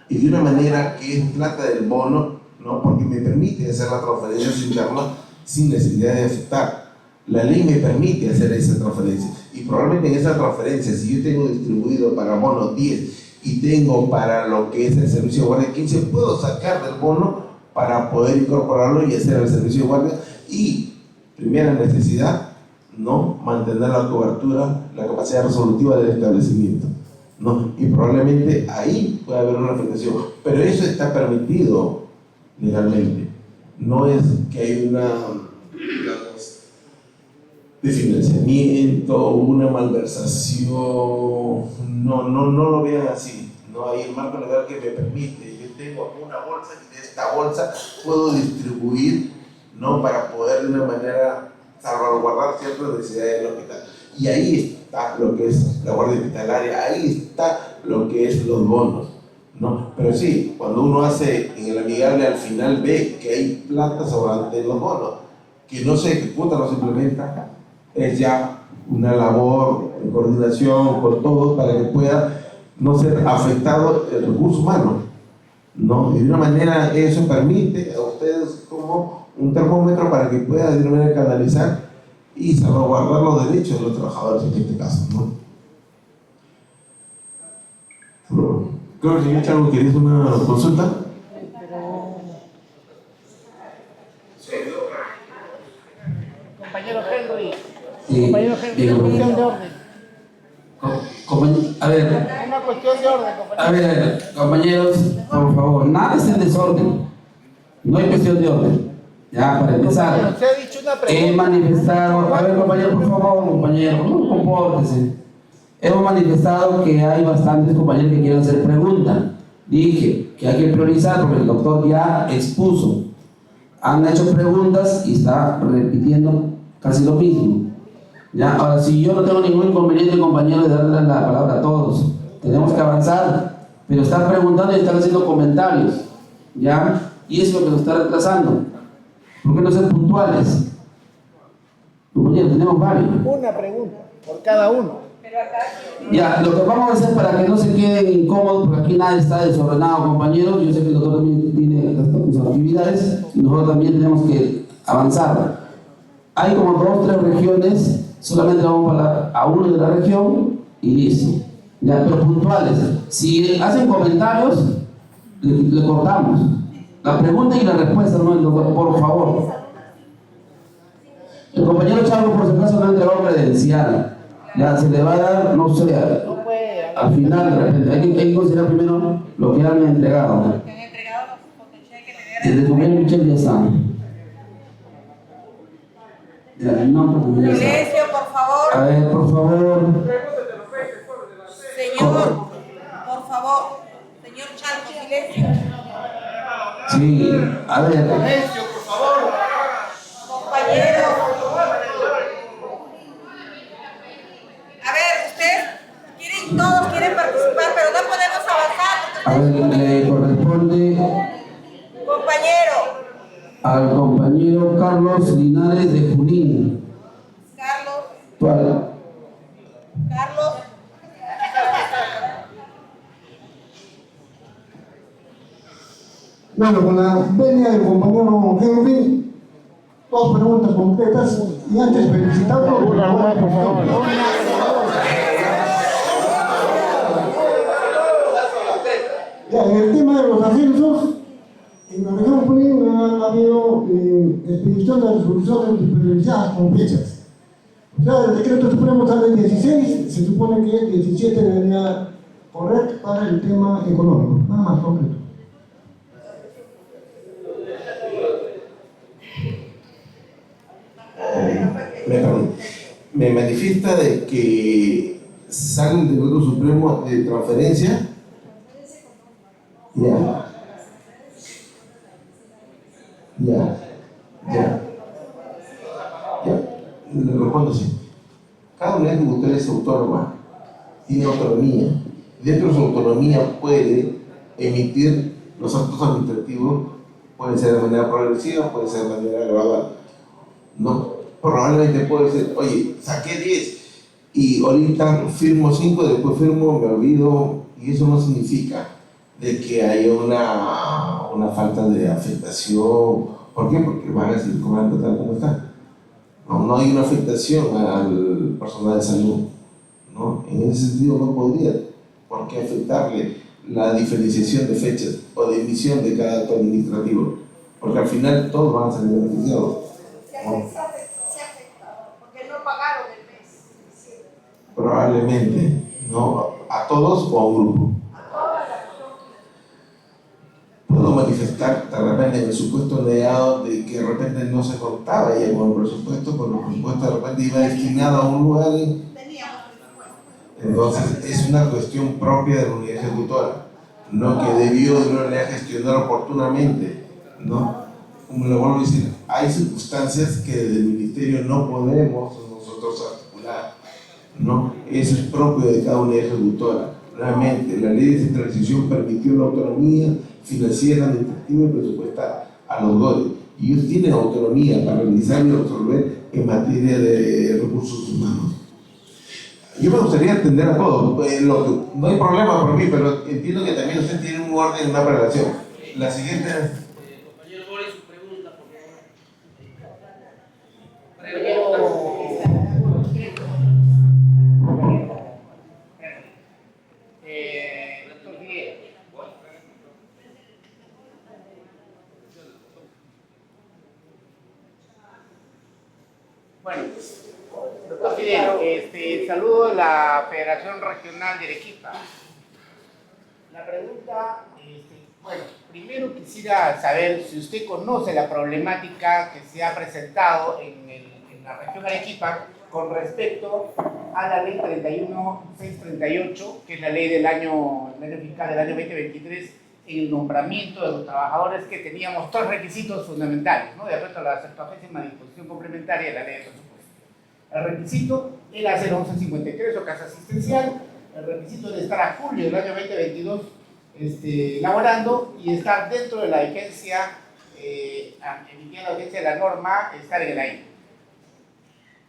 Y de una manera que es plata del bono, ¿no?, porque me permite hacer la transferencia interna sin necesidad de afectar. La ley me permite hacer esa transferencia. Y probablemente en esa transferencia, si yo tengo distribuido para bono 10 y tengo para lo que es el servicio de guardia 15, puedo sacar del bono para poder incorporarlo y hacer el servicio de guardia. Y, primera necesidad, ¿no?, mantener la cobertura, la capacidad resolutiva del establecimiento, ¿no? Y probablemente ahí puede haber una afectación. Pero eso está permitido legalmente. No es que hay una, digamos, de financiamiento, una malversación, no lo vean así, no hay el marco legal que me permite. Yo tengo una bolsa y de esta bolsa puedo distribuir, ¿no?, para poder de una manera salvaguardar ciertas necesidades del hospital. Y ahí está lo que es la guardia hospitalaria, ahí está lo que es los bonos, ¿no? Pero sí, cuando uno hace en el amigable, al final ve que hay plata sobrante en los bonos, que no se ejecuta, no se implementa. Es ya una labor en coordinación con todos para que pueda no ser afectado el recurso humano, ¿no? Y de una manera eso permite a ustedes como un termómetro para que puedan de una manera canalizar y salvaguardar los derechos de los trabajadores en este caso, ¿no? Creo que el señor Chango quería hacer una consulta. Compañero Henry. Sí, Compañero Henry, bien, una cuestión de orden. A ver, Una cuestión de orden, compañero. a ver, compañeros, por favor, nada es en desorden. No hay cuestión de orden. Ya, para empezar, Se ha dicho una pregunta. he manifestado, a ver, compañero, por favor, compañero, no compórtese. Hemos manifestado que hay bastantes compañeros que quieren hacer preguntas. Dije que hay que priorizar porque el doctor ya expuso. Han hecho preguntas y está repitiendo casi lo mismo. Ya, ahora, si yo no tengo ningún inconveniente, compañero, de darle la palabra a todos, tenemos que avanzar, pero están preguntando y están haciendo comentarios, ¿ya? Y es lo que nos está retrasando. ¿Por qué no ser puntuales? Compañero, tenemos varios. Una pregunta por cada uno. Ya, lo que vamos a hacer para que no se queden incómodos, porque aquí nadie está desordenado, compañeros. Yo sé que el doctor también tiene sus actividades y nosotros también tenemos que avanzar. Hay como 2 o 3 regiones, solamente vamos a uno de la región y listo. Ya, pero puntuales. Si hacen comentarios, le cortamos. La pregunta y la respuesta, ¿no? Doctor, por favor. El compañero Chavo, por si acaso, no ha entregado credencial. Ya, se le va a dar, no sé, al final, de repente, hay que considerar primero lo que han entregado. Desde el gobierno Michel ya está. Ya, no, Silencio, por favor. a ver, por favor. Señor, por favor. Señor Chalco, silencio. Sí, a ver. Silencio, por favor. Compañero. A ver, ustedes todos quieren participar, pero no podemos avanzar. A ver, le corresponde Compañero. al compañero Carlos Linares de Junín. Carlos. ¿Cuál? Carlos. Bueno, con la venia del compañero Henry, 2 preguntas concretas y antes felicitarlo. Por favor. Ya, en el tema de los ascensos, en la región Junín ha habido expedición de resoluciones diferenciadas con fechas. O sea, el decreto supremo sale el 16, se supone que el 17 debería correr para el tema económico, nada más concreto. Me manifiesta de que sale el decreto supremo de transferencia. Ya. Le respondo así. Cada unidad tributaria es autónoma, tiene autonomía. Dentro de su autonomía puede emitir los actos administrativos, puede ser de manera progresiva, puede ser de manera gradual. No, probablemente puede ser, oye, saqué 10 y ahorita firmo 5, después firmo, me olvido, y eso no significa de que haya una falta de afectación. ¿Por qué? Porque van a seguir cobrando tal como está. No hay una afectación al personal de salud, ¿no? En ese sentido no podría por qué afectarle la diferenciación de fechas o de emisión de cada acto administrativo, porque al final todos van a salir beneficiados. Se afecta, porque no pagaron el mes. Probablemente, ¿no? A todos o a un grupo. Puedo manifestar de repente en el supuesto negado de que de repente no se contaba ya con el presupuesto, porque el presupuesto de repente iba destinado a un lugar. Entonces es una cuestión propia de la unidad ejecutora, no que debió de una manera gestionar oportunamente, ¿no? Como le vuelvo a decir, hay circunstancias que desde el ministerio no podemos nosotros articular, ¿no? Eso es propio de cada unidad ejecutora. Realmente la ley de descentralización permitió la autonomía financiera, administrativa y presupuestal a los GORES, y ellos tienen autonomía para realizar y resolver en materia de recursos humanos. Yo me gustaría atender a todos, no hay problema por mí, pero entiendo que también usted tiene un orden, una relación. La siguiente. Compañero Boris, su pregunta, por favor. Doctor Fidel. Bueno, doctor Fidel, saludo a la Federación Regional de Arequipa. La pregunta, bueno, primero quisiera saber si usted conoce la problemática que se ha presentado en la región Arequipa con respecto a la ley 31638, que es la ley del año fiscal del año 2023, en el nombramiento de los trabajadores, que teníamos tres requisitos fundamentales, ¿no? De acuerdo a la 70ª disposición complementaria de la ley de presupuesto. El requisito era hacer 1153 o casa asistencial, el requisito de estar a julio del año 2022 laborando y estar dentro de la vigencia, emitida la vigencia de la norma, estar en el aire.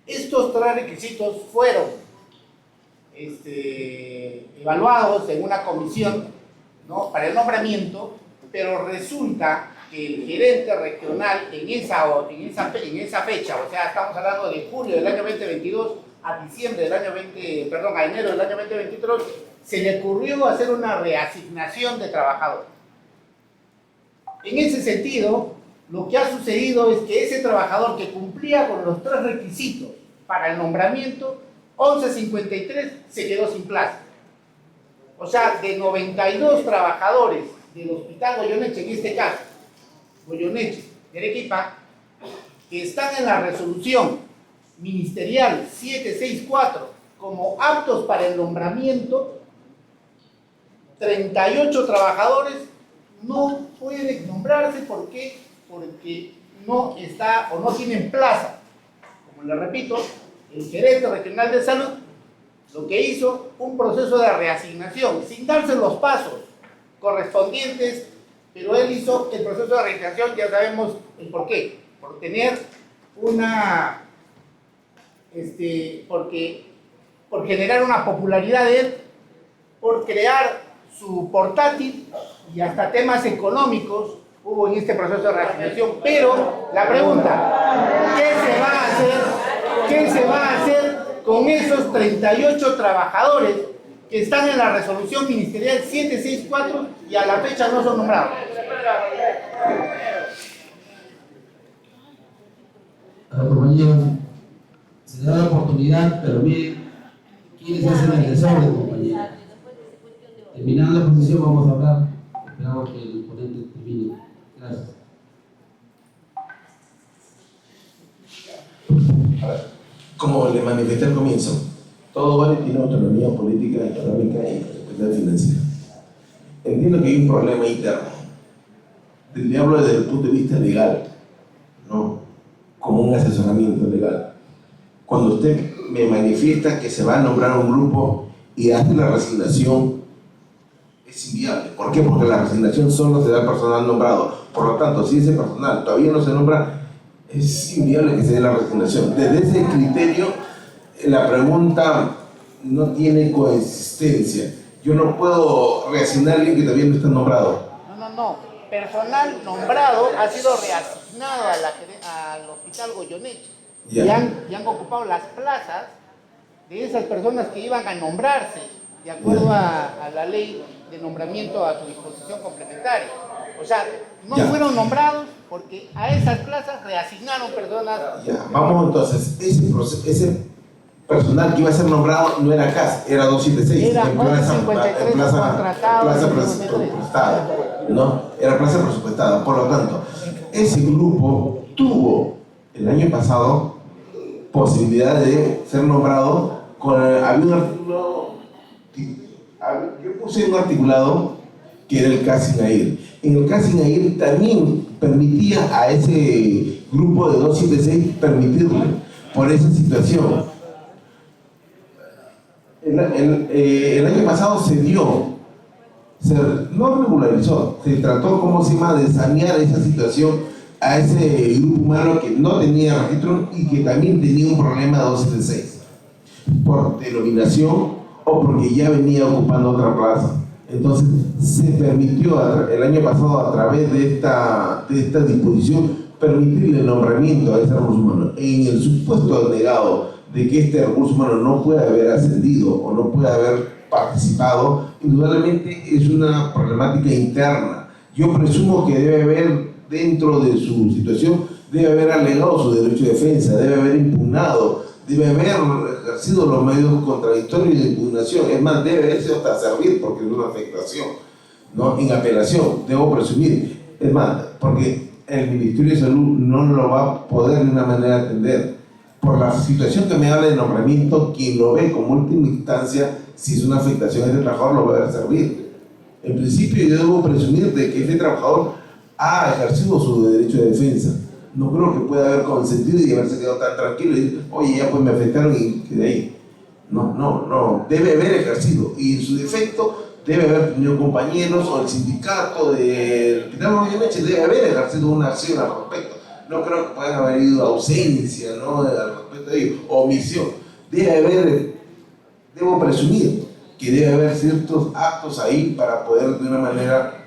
Estos tres requisitos fueron evaluados en una comisión, ¿no?, para el nombramiento, pero resulta que el gerente regional en esa fecha, o sea, estamos hablando de julio del año 2022 a diciembre del año a enero del año 2023, se le ocurrió hacer una reasignación de trabajadores. En ese sentido, lo que ha sucedido es que ese trabajador que cumplía con los tres requisitos para el nombramiento, 1153, se quedó sin plaza. O sea, de 92 trabajadores del Hospital Goyeneche, en este caso, Goyeneche de Arequipa, que están en la resolución ministerial 764 como aptos para el nombramiento, 38 trabajadores no pueden nombrarse porque no está o no tienen plaza. Como le repito, el gerente regional de salud lo que hizo, un proceso de reasignación, sin darse los pasos correspondientes, pero él hizo el proceso de reasignación, ya sabemos el por qué, por tener una, por generar una popularidad de él, por crear su portátil y hasta temas económicos hubo en este proceso de reasignación. Pero la pregunta, ¿qué se va a hacer con esos 38 trabajadores que están en la resolución ministerial 764 y a la fecha no son nombrados? Compañeros, se da la oportunidad, pero miren quiénes hacen el desorden, compañeros. Terminando la exposición vamos a hablar. Esperamos que el ponente termine. Gracias. Como le manifesté al comienzo, todo vale tiene autonomía política, económica y responsabilidad financiera. Entiendo que hay un problema interno. Le hablo desde el punto de vista legal, ¿no? Como un asesoramiento legal. Cuando usted me manifiesta que se va a nombrar un grupo y hace la resignación, es inviable. ¿Por qué? Porque la resignación solo se da al personal nombrado. Por lo tanto, si ese personal todavía no se nombra, es inviable que se dé la resignación. Desde ese criterio, la pregunta no tiene consistencia. Yo no puedo reasignar a alguien que todavía no está nombrado. No. Personal nombrado ha sido reasignado al Hospital Goyeneche. Y han ocupado las plazas de esas personas que iban a nombrarse de acuerdo a la ley de nombramiento a su disposición complementaria. O sea, no fueron nombrados porque a esas plazas reasignaron personas. Vamos entonces, ese personal que iba a ser nombrado no era CAS, era 276. Era 1153 plaza presupuestada, ¿no? Era plaza presupuestada. Por lo tanto, ese grupo tuvo el año pasado posibilidad de ser nombrado había un artículo, yo puse un articulado que era el CAS-INAIR. En el CAS-INAIR también permitía a ese grupo de 276 permitirle por esa situación. El año pasado no regularizó, se trató como se llama de sanear esa situación a ese grupo humano que no tenía registro y que también tenía un problema de 276 por denominación o porque ya venía ocupando otra plaza. Entonces, se permitió el año pasado, a través de esta disposición, permitirle el nombramiento a ese recurso humano. En el supuesto negado de que este recurso humano no pueda haber ascendido o no pueda haber participado, indudablemente es una problemática interna. Yo presumo que debe haber, dentro de su situación, debe haber alegado su derecho de defensa, debe haber impugnado, debe haber ejercido los medios contradictorios de impugnación. Es más, debe haberse hasta servir, porque es una afectación, ¿no? En apelación, debo presumir. Es más, porque el Ministerio de Salud no lo va a poder de una manera atender. Por la situación que me habla de nombramiento, quien lo ve como última instancia, si es una afectación a este trabajador, lo va a ver servir. En principio, yo debo presumir de que este trabajador ha ejercido su derecho de defensa. No creo que pueda haber consentido y haberse quedado tan tranquilo y decir, oye, ya pues me afectaron y quedé ahí. No, debe haber ejercido. Y en su defecto, debe haber tenido compañeros o el sindicato del Hospital Moreneche debe haber ejercido una acción al respecto. No creo que puedan haber ido ausencia, ¿no?, al respecto de ello, omisión. Debo presumir que debe haber ciertos actos ahí para poder, de una manera,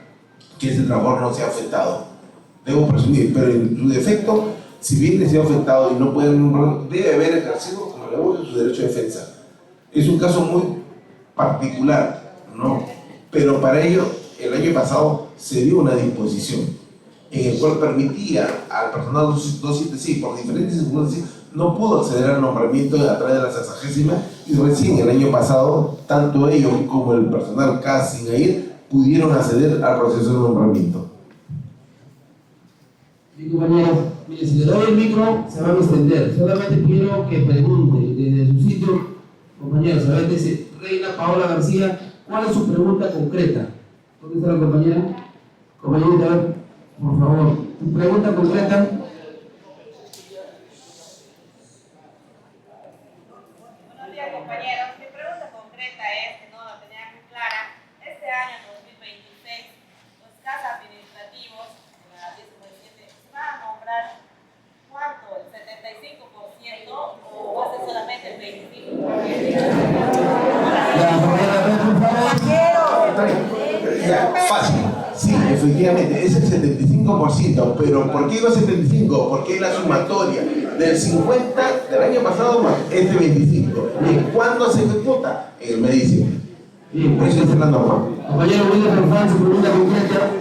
que ese trabajador no sea afectado. Debo presumir, pero en su defecto, si bien le sea afectado y no puede nombrar, debe haber ejercido, como le digo, su derecho de defensa. Es un caso muy particular, ¿no? Pero para ello, el año pasado se dio una disposición en el cual permitía al personal 276, por diferentes circunstancias, no pudo acceder al nombramiento a través de la 60ª, y recién el año pasado, tanto ellos como el personal CAS sin ir pudieron acceder al proceso de nombramiento. Mi compañero, mire, si le doy el micro, se van a extender. Solamente quiero que pregunte desde su sitio, compañeros, a ver, dice Reina Paola García, ¿cuál es su pregunta concreta? ¿Dónde está la compañera? Compañerita, a ver, por favor, tu pregunta concreta. Buenos días, compañeros. Mi pregunta concreta es, que no la tenía muy clara, este año 2026, los CAS administrativos, la 17, ¿van a nombrar cuánto? ¿El 75% o va a ser solamente el 25%? Ya, fácil. Sí, efectivamente, es el 75%, pero ¿por qué digo 75%? Porque es la sumatoria del 50 del año pasado más este 25. ¿Y cuándo se ejecuta? En el mes de diciembre. Bien, Por eso es la norma. compañero William Rafael, su pregunta concreta.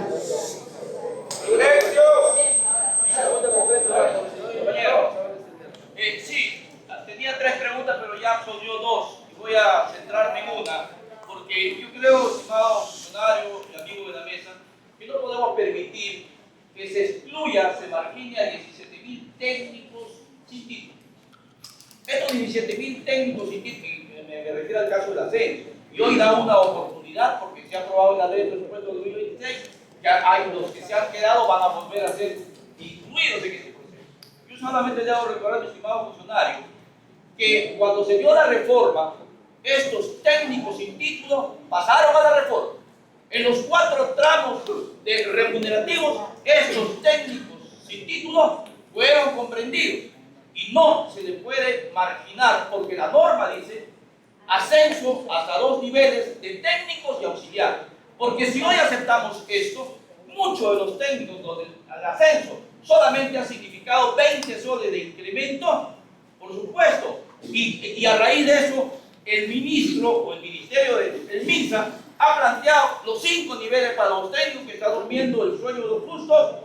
Sí, tenía tres preguntas, pero ya dio dos y voy a centrarme en una, porque yo creo, estimado funcionario y amigo de la mesa, que no podemos permitir que se excluya, se margine a 17.000 técnicos sin título. Estos 17.000 técnicos sin título, me refiero al caso del ascenso, y hoy da una oportunidad, porque se ha aprobado en la ley de presupuesto de 2026, que hay los que se han quedado van a volver a ser incluidos en este proceso. Yo solamente debo recordar, estimado funcionario, que cuando se dio la reforma, estos técnicos sin título pasaron a la reforma. En los 4 tramos de remunerativos, estos técnicos sin título fueron comprendidos y no se le puede marginar, porque la norma dice ascenso hasta 2 niveles de técnicos y auxiliares. Porque si hoy aceptamos esto, muchos de los técnicos donde el ascenso solamente ha significado 20 soles de incremento, por supuesto, y a raíz de eso, el ministro o el ministerio del MINSA ha planteado los 5 niveles para los técnicos que están durmiendo el sueño de los justos.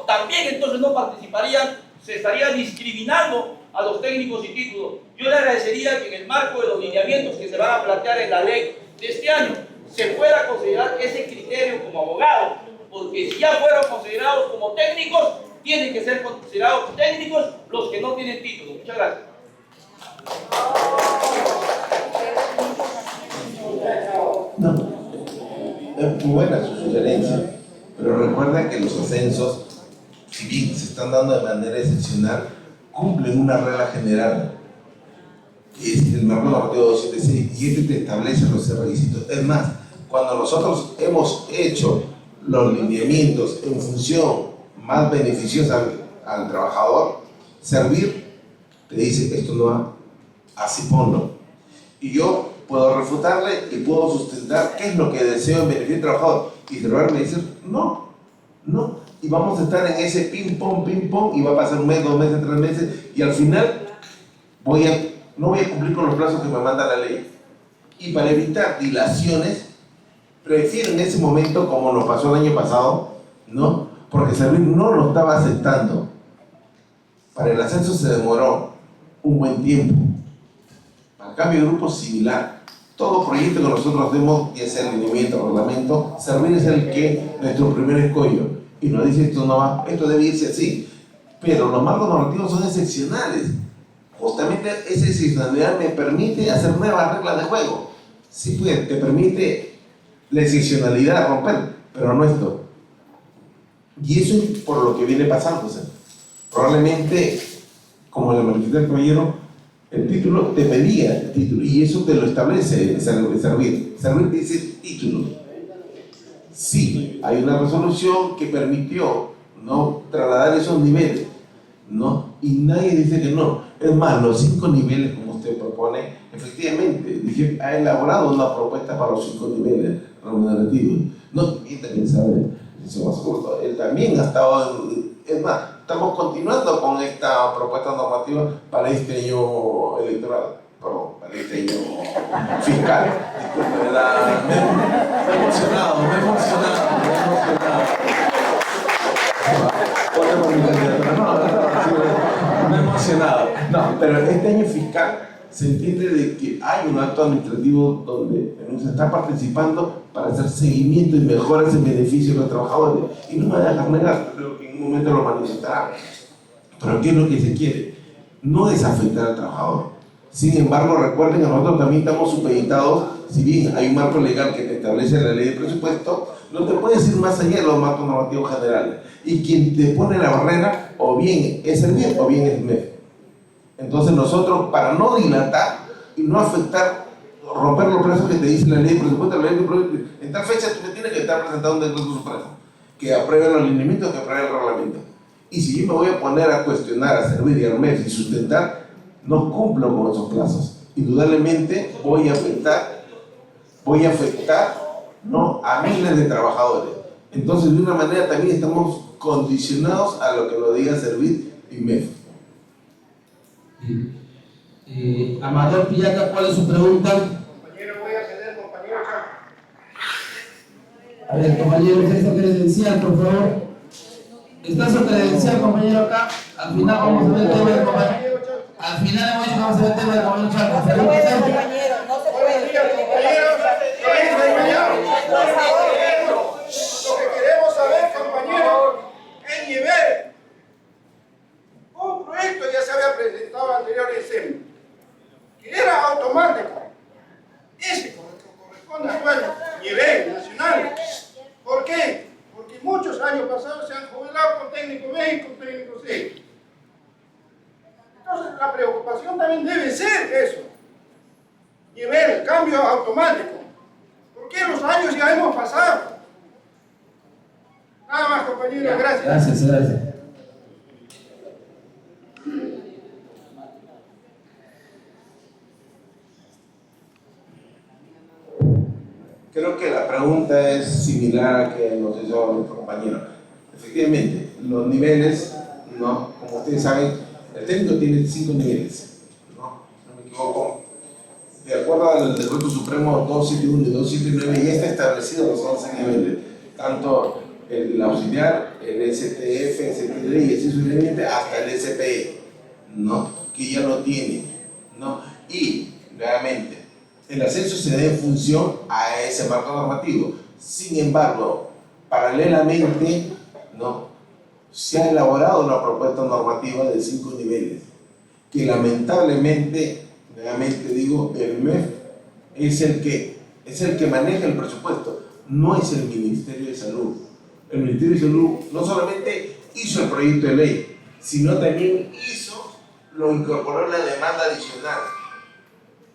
También entonces no participarían, se estaría discriminando a los técnicos sin título. Yo le agradecería que en el marco de los lineamientos que se van a plantear en la ley de este año, se pueda considerar ese criterio como abogado, porque si ya fueron considerados como técnicos, tienen que ser considerados técnicos los que no tienen título. Muchas gracias. No, es muy buena su sugerencia, pero recuerda que los ascensos, si bien se están dando de manera excepcional, cumplen una regla general, que es el marco normativo 276, y este te establece los requisitos. Es más, cuando nosotros hemos hecho los lineamientos en función más beneficiosa al trabajador, servir, te dice, esto no va, así ponlo. Y yo puedo refutarle y puedo sustentar qué es lo que deseo en beneficio del trabajador. Y Cervar me dice, no. Y vamos a estar en ese ping-pong, y va a pasar un mes, 2 meses, 3 meses, y al final no voy a cumplir con los plazos que me manda la ley. Y para evitar dilaciones, prefiero en ese momento, como nos pasó el año pasado, ¿no? Porque Servir no lo estaba aceptando. Para el ascenso se demoró un buen tiempo. Para el cambio de grupo similar. Todo proyecto que nosotros hacemos, y ese alineamiento, reglamento, Servir es el que nuestro primer escollo. Y nos dice, esto no va, esto debe irse así. Pero los marcos normativos son excepcionales. Justamente esa excepcionalidad me permite hacer nuevas reglas de juego. Sí, pues, te permite la excepcionalidad romper, pero no esto. Y eso es por lo que viene pasando. O sea, probablemente, como le manifestó el caballero, el título te pedía el título, y eso te lo establece Servir. Servir dice título. Sí, hay una resolución que permitió, ¿no?, trasladar esos niveles, ¿no? Y nadie dice que no. Es más, los 5 niveles, como usted propone, efectivamente, dije, ha elaborado una propuesta para los 5 niveles remunerativos. No, y también sabe, él también ha estado, es más, estamos continuando con esta propuesta normativa para este año electoral, perdón, para este año fiscal. Disculpe, me he emocionado. Me he emocionado. No, pero este año fiscal se entiende de que hay un acto administrativo donde se está participando para hacer seguimiento y mejoras en beneficio de los trabajadores. Y no me voy a dejar negar, creo que en un momento lo manifestará. Pero ¿qué es lo que se quiere? No es afectar al trabajador. Sin embargo, recuerden que nosotros también estamos supeditados, si bien hay un marco legal que te establece la ley de presupuesto, no te puedes ir más allá de los marcos normativos generales. Y quien te pone la barrera, o bien es el MEF o bien es el MEF. Entonces nosotros, para no dilatar y no afectar, romper los plazos que te dice la ley de presupuesto, en tal fecha tú me tienes que estar presentando un decreto supremo que apruebe los lineamientos, que apruebe el reglamento. Y si yo me voy a poner a cuestionar, a Servir y al MEF y sustentar, no cumplo con esos plazos. Indudablemente voy a afectar, ¿no?, a miles de trabajadores. Entonces, de una manera también estamos condicionados a lo que lo diga Servir y MEF. Amador Pillaca, ¿cuál es su pregunta? Compañero, voy a ceder, compañero. A ver, compañero, ¿qué es su credencial, por favor? ¿Está su credencial, compañero, acá? Al final vamos a ver el tema del compañero. Al final hemos dicho que vamos a ver el tema del compañero Chaco. No se puede, compañero, no se puede. Lo que queremos saber, compañero, es nivel. Un proyecto ya se había presentado anteriormente, que era automático. Ese corresponde al nivel nacional. ¿Por qué? Porque muchos años pasados se han jubilado con técnico B y con técnico C. Entonces la preocupación también debe ser eso. Nivel, cambio automático. Porque los años ya hemos pasado. Nada más, compañero, gracias. Gracias. Creo que la pregunta es similar a que nos hizo nuestro compañero. Efectivamente, los niveles, ¿no?, como ustedes saben, el técnico tiene 5 niveles, ¿no? No me equivoco. De acuerdo al Decreto Supremo 271 y 279, ya está establecido los 11 niveles, tanto el auxiliar, el STF, el STD y así sucesivamente hasta el SPE, ¿no?, que ya lo tiene, ¿no? Y, nuevamente, el ascenso se da en función a ese marco normativo. Sin embargo, paralelamente, ¿no?, se ha elaborado una propuesta normativa de 5 niveles, que lamentablemente, nuevamente digo, el MEF es el que maneja el presupuesto, no es el Ministerio de Salud. El Ministerio de Salud no solamente hizo el proyecto de ley, sino también lo incorporó en la demanda adicional.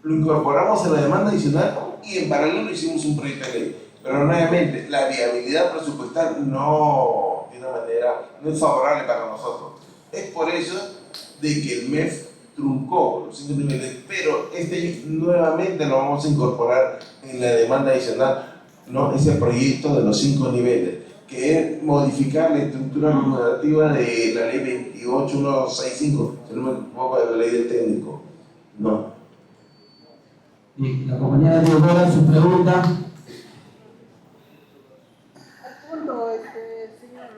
Lo incorporamos en la demanda adicional y en paralelo hicimos un proyecto de ley. Pero nuevamente, la viabilidad presupuestal no es favorable para nosotros. Es por eso de que el MEF truncó los 5 niveles, pero nuevamente lo vamos a incorporar en la demanda adicional, ¿no? Ese proyecto de los 5 niveles, que es modificar la estructura normativa de la ley 28165, si no me equivoco, de la ley del técnico, ¿no? Bien, la compañera Diodora, su pregunta. Al punto, señor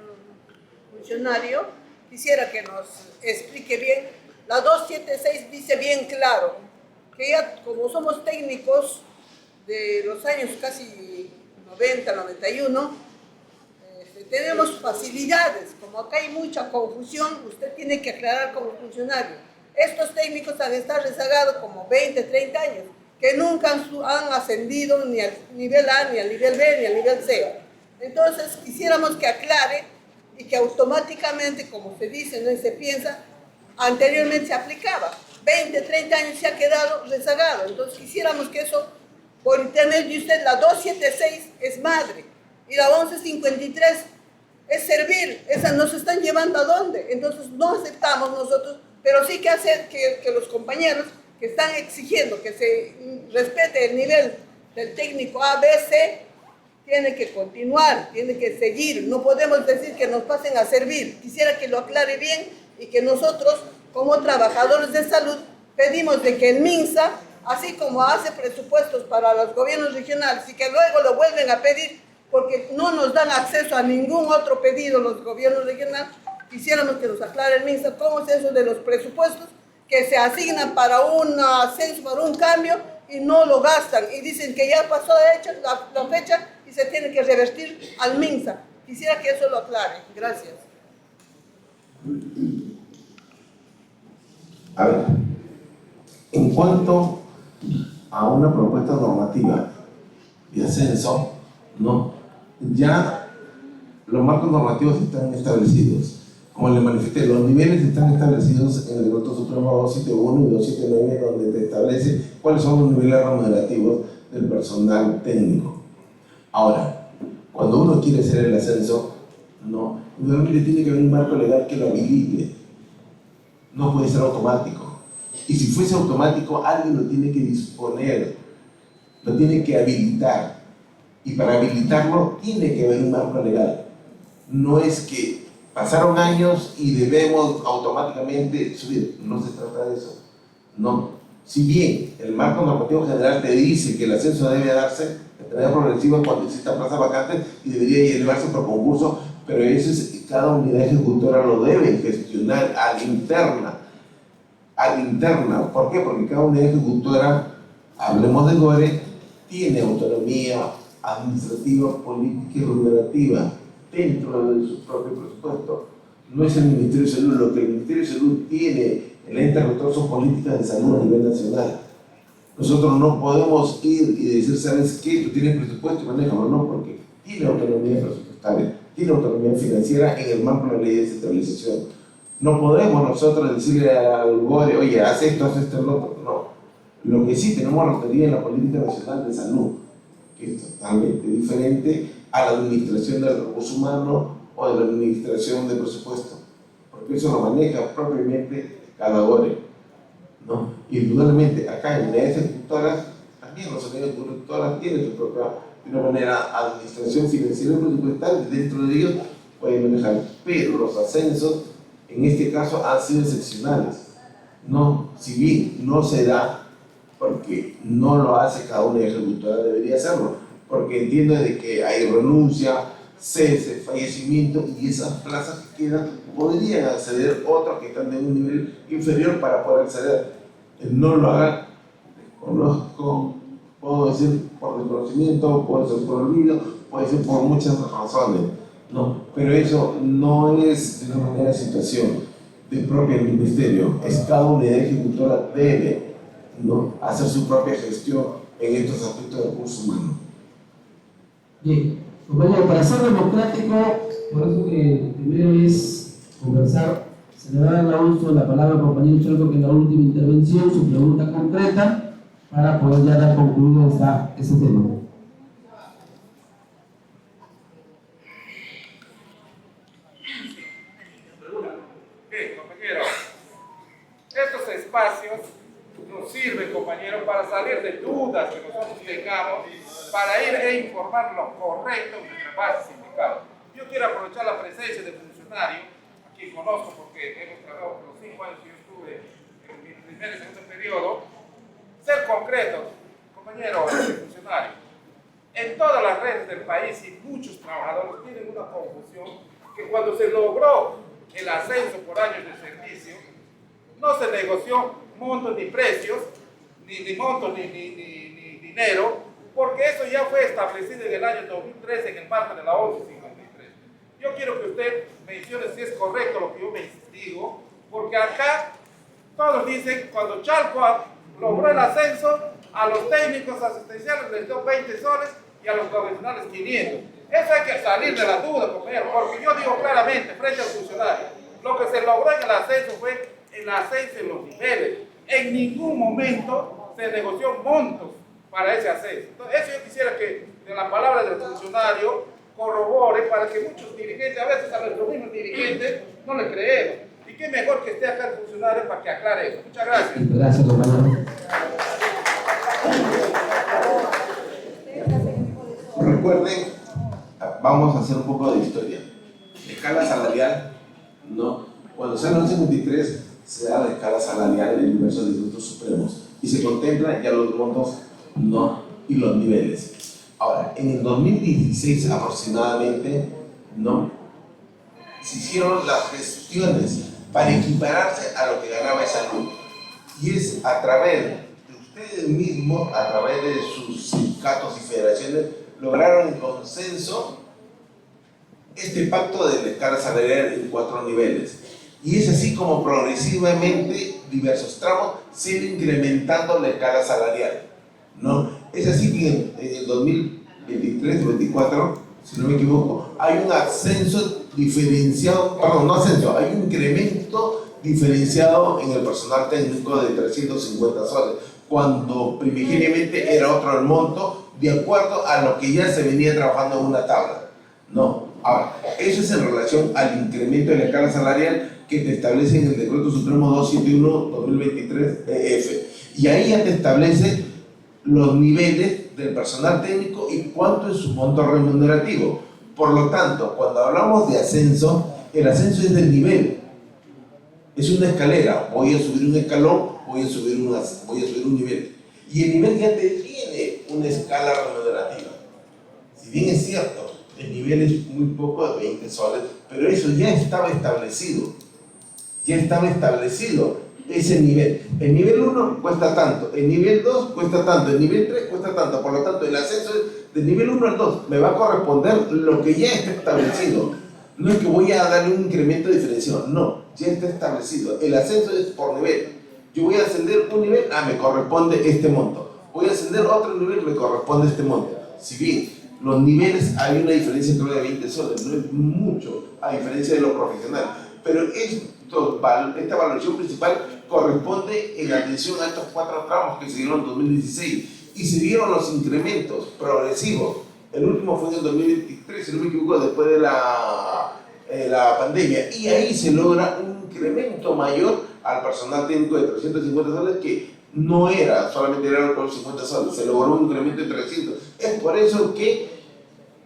funcionario, quisiera que nos explique bien. La 276 dice bien claro que ya como somos técnicos de los años casi 90, 91, tenemos facilidades. Como acá hay mucha confusión, usted tiene que aclarar como funcionario. Estos técnicos han estado rezagados como 20, 30 años, que nunca han ascendido ni al nivel A, ni al nivel B, ni al nivel C. Entonces, quisiéramos que aclare y que automáticamente, como se dice, no y se piensa, anteriormente se aplicaba. 20, 30 años se ha quedado rezagado. Entonces, quisiéramos que eso, por internet de usted, la 276 es madre y la 1153 es servir. Esas nos están llevando a dónde. Entonces, no aceptamos nosotros, pero sí que hacer que los compañeros que están exigiendo que se respete el nivel del técnico A, B, C, tiene que continuar, tiene que seguir. No podemos decir que nos pasen a servir. Quisiera que lo aclare bien y que nosotros, como trabajadores de salud, pedimos de que el MINSA, así como hace presupuestos para los gobiernos regionales y que luego lo vuelven a pedir porque no nos dan acceso a ningún otro pedido los gobiernos regionales, quisiéramos que nos aclare el MINSA cómo es eso de los presupuestos que se asignan para un ascenso, para un cambio, y no lo gastan. Y dicen que ya pasó de hecho la fecha y se tiene que revertir al MINSA. Quisiera que eso lo aclare. Gracias. A ver, en cuanto a una propuesta normativa de ascenso, ¿no? Ya los marcos normativos están establecidos. Como le manifesté, los niveles están establecidos en el Decreto Supremo 271 y 279, donde te establece cuáles son los niveles remunerativos del personal técnico. Ahora, cuando uno quiere hacer el ascenso, no, realmente tiene que haber un marco legal que lo habilite. No puede ser automático. Y si fuese automático, alguien lo tiene que disponer, lo tiene que habilitar. Y para habilitarlo, tiene que haber un marco legal. No es que pasaron años y debemos automáticamente subir. No se trata de eso. No. Si bien el marco normativo general te dice que el ascenso debe darse de manera progresiva cuando existan plazas vacantes y debería elevarse por concurso, pero eso es, cada unidad ejecutora lo debe gestionar a la interna. A la interna. ¿Por qué? Porque cada unidad ejecutora, hablemos de GORE, tiene autonomía administrativa, política y remunerativa dentro de su propio presupuesto. No es el Ministerio de Salud. Lo que el Ministerio de Salud tiene, el ente rector, son políticas de salud a nivel nacional. Nosotros no podemos ir y decir, ¿sabes qué? Tú tienes presupuesto y manéjalo. No, porque tiene autonomía presupuestaria, tiene autonomía financiera en el marco de la ley de descentralización. No podemos nosotros decirle al GORE, oye, haz esto, haz esto, el otro. No. Lo que sí tenemos referida en la política nacional de salud, que es totalmente diferente a la administración del recurso humano o de la administración del presupuesto, porque eso lo maneja propiamente cada GORE, ¿no? Indudablemente, acá en unidades ejecutoras, también las unidades ejecutoras tienen su propia, de una manera, administración financiera y presupuestaria, dentro de ellos pueden manejar, pero los ascensos, en este caso, han sido excepcionales, ¿no? Si bien no se da, porque no lo hace cada unidad ejecutora, debería hacerlo, porque entiendo de que hay renuncia, cese, fallecimiento, y esas plazas que quedan podrían acceder otros que están en un nivel inferior para poder acceder. No lo hagan, conozco, puedo decir por desconocimiento, puede ser por olvido, puede ser por muchas razones, no, pero eso no es de una manera situación de propio ministerio, es cada unidad ejecutora debe, ¿no?, hacer su propia gestión en estos aspectos de recursos humanos. Bien, compañero, para ser democrático, por eso que primero es conversar, se le va a dar la palabra al compañero Cholco, que en la última intervención, su pregunta concreta, para poder ya dar concluido ese tema. Bien, compañero. Esto se espacios nos sirven, compañeros, para salir de dudas que nosotros tengamos, para ir e informar lo correcto de nuestra base sindical. Yo quiero aprovechar la presencia del funcionario, a quien conozco porque hemos trabajado por los 5 años que yo estuve en mi primer y segundo periodo, ser concretos, compañeros funcionarios. En todas las redes del país y muchos trabajadores tienen una confusión que cuando se logró el ascenso por años de servicio, no se negoció montos ni precios, ni montos ni dinero, porque eso ya fue establecido en el año 2013 en el marco de la 1153. Yo quiero que usted mencione si es correcto lo que yo me digo, porque acá todos dicen cuando Chalco logró el ascenso, a los técnicos asistenciales les dio 20 soles y a los profesionales 500. Eso hay que salir de la duda, compañero, porque yo digo claramente frente al funcionario, lo que se logró en el ascenso fue el ascenso en los niveles. En ningún momento se negoció montos para ese ascenso. Entonces, eso yo quisiera que de la palabra del funcionario corrobore para que muchos dirigentes, a veces a nuestros mismos dirigentes, no le creemos. Y qué mejor que esté acá el funcionario para que aclare eso. Muchas gracias. Gracias, compañero. Recuerden, vamos a hacer un poco de historia. La escala salarial, no. Cuando sale el 1153, se da la escala salarial en el universo de decretos supremos y se contemplan ya los montos, no, y los niveles. Ahora, en el 2016 aproximadamente, no, se hicieron las gestiones para equipararse a lo que ganaba esa luz. Y es a través de ustedes mismos, a través de sus sindicatos y federaciones, lograron en consenso este pacto de la escala salarial en 4 niveles. Y es así como progresivamente diversos tramos se han ido incrementando la escala salarial, ¿no? Es así que en el 2023-2024, si no me equivoco, hay un ascenso diferenciado, perdón, no ascenso, hay un incremento diferenciado en el personal técnico de 350 soles, cuando primigeniamente era otro el monto, de acuerdo a lo que ya se venía trabajando en una tabla, ¿no? Ahora, eso es en relación al incremento de la escala salarial que te establece en el Decreto Supremo 271-2023-EF. Y ahí ya te establece los niveles del personal técnico y cuánto es su monto remunerativo. Por lo tanto, cuando hablamos de ascenso, el ascenso es del nivel. Es una escalera. Voy a subir un escalón, voy a subir un nivel. Y el nivel ya te tiene una escala remunerativa. Si bien es cierto, el nivel es muy poco, de 20 soles, pero eso ya estaba establecido. Ya estaba establecido ese nivel. El nivel 1 cuesta tanto, el nivel 2 cuesta tanto, el nivel 3 cuesta tanto. Por lo tanto, el ascenso es del nivel 1 al 2. Me va a corresponder lo que ya está establecido. No es que voy a darle un incremento diferenciado, no, ya está establecido. El ascenso es por nivel. Yo voy a ascender un nivel, me corresponde este monto. Voy a ascender otro nivel, me corresponde este monto. Si bien los niveles hay una diferencia entre de 20 soles, no es mucho a diferencia de los profesionales, pero esta valoración principal corresponde en atención a estos 4 tramos que se dieron en 2016 y se dieron los incrementos progresivos. El último fue en el 2023, si no me equivoco, después de la pandemia, y ahí se logra un incremento mayor al personal técnico de 350 soles, que no era, solamente eran por 50 soles, se logró un incremento de 300. Es por eso que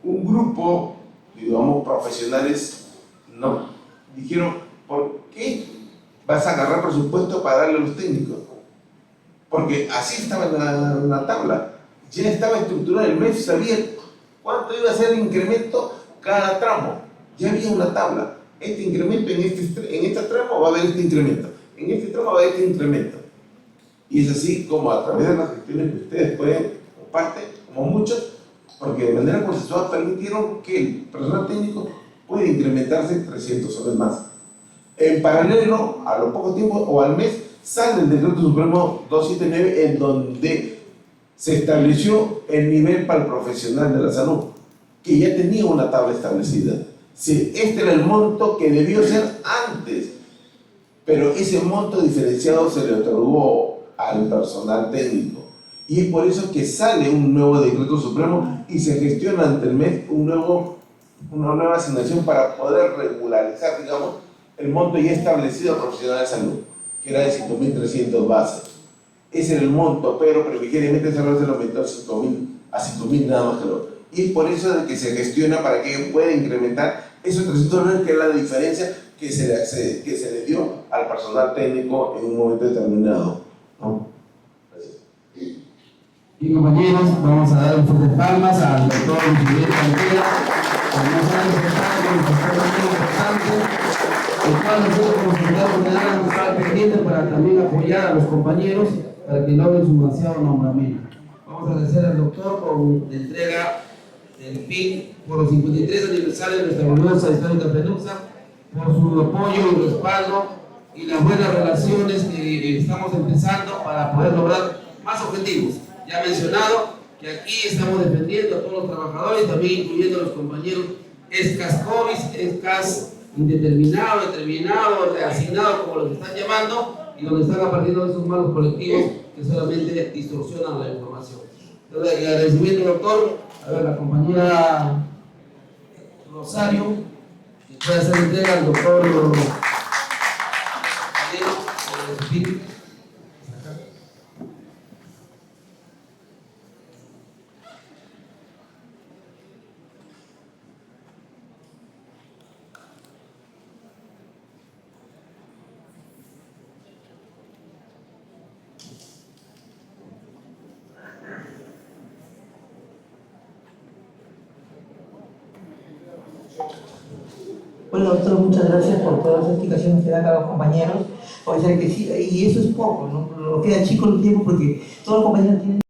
un grupo, digamos, profesionales, no, dijeron, ¿por qué vas a agarrar presupuesto para darle a los técnicos? Porque así estaba en la tabla, ya estaba estructurado, el MEF sabía cuánto iba a ser el incremento cada tramo, ya había una tabla. Este incremento en este tramo va a haber este incremento, en este tramo va a haber este incremento. Y es así como a través de las gestiones que ustedes pueden, comparten, como muchos, porque de manera consensuada permitieron que el personal técnico puede incrementarse 300 soles más. En paralelo, a lo poco tiempo o al mes, sale el Decreto Supremo 279, en donde se estableció el nivel para el profesional de la salud, que ya tenía una tabla establecida. Sí, este era el monto que debió ser antes, pero ese monto diferenciado se le otorgó al personal técnico. Y es por eso que sale un nuevo Decreto Supremo y se gestiona ante el MEF una nueva asignación para poder regularizar, digamos, el monto ya establecido al profesional de salud. que era de 5.300 base. Ese era el monto, pero previamente se lo aumentó a 5.000 nada más que lo. Y por eso es que se gestiona para que pueda incrementar esos 300 dólares, que es la diferencia que se le dio al personal técnico en un momento determinado, ¿no? Gracias. Y compañeros, vamos a dar un fuerte palmas al doctor Luis Cantera, por unos años muy importante, el cual nosotros como secretario general vamos a estar pendientes para también apoyar a los compañeros para que logren su ansiado nombramiento. Vamos a agradecer al doctor por la entrega del PIN por los 53 aniversarios de nuestra gloriosa histórica Penuxa, por su apoyo y respaldo y las buenas relaciones que estamos empezando para poder lograr más objetivos. Ya mencionado que aquí estamos defendiendo a todos los trabajadores, también incluyendo a los compañeros escas COVID, escas indeterminados, determinados, reasignados, como los están llamando, y donde están apareciendo esos malos colectivos que solamente distorsionan la información. Entonces, el agradecimiento, doctor, a ver, la compañera Rosario, que puede hacer entrega al doctor Bueno, doctor, muchas gracias por todas las explicaciones que dan a los compañeros. O sea que sí, y eso es poco, ¿no? Nos queda chico el tiempo porque todos los compañeros tienen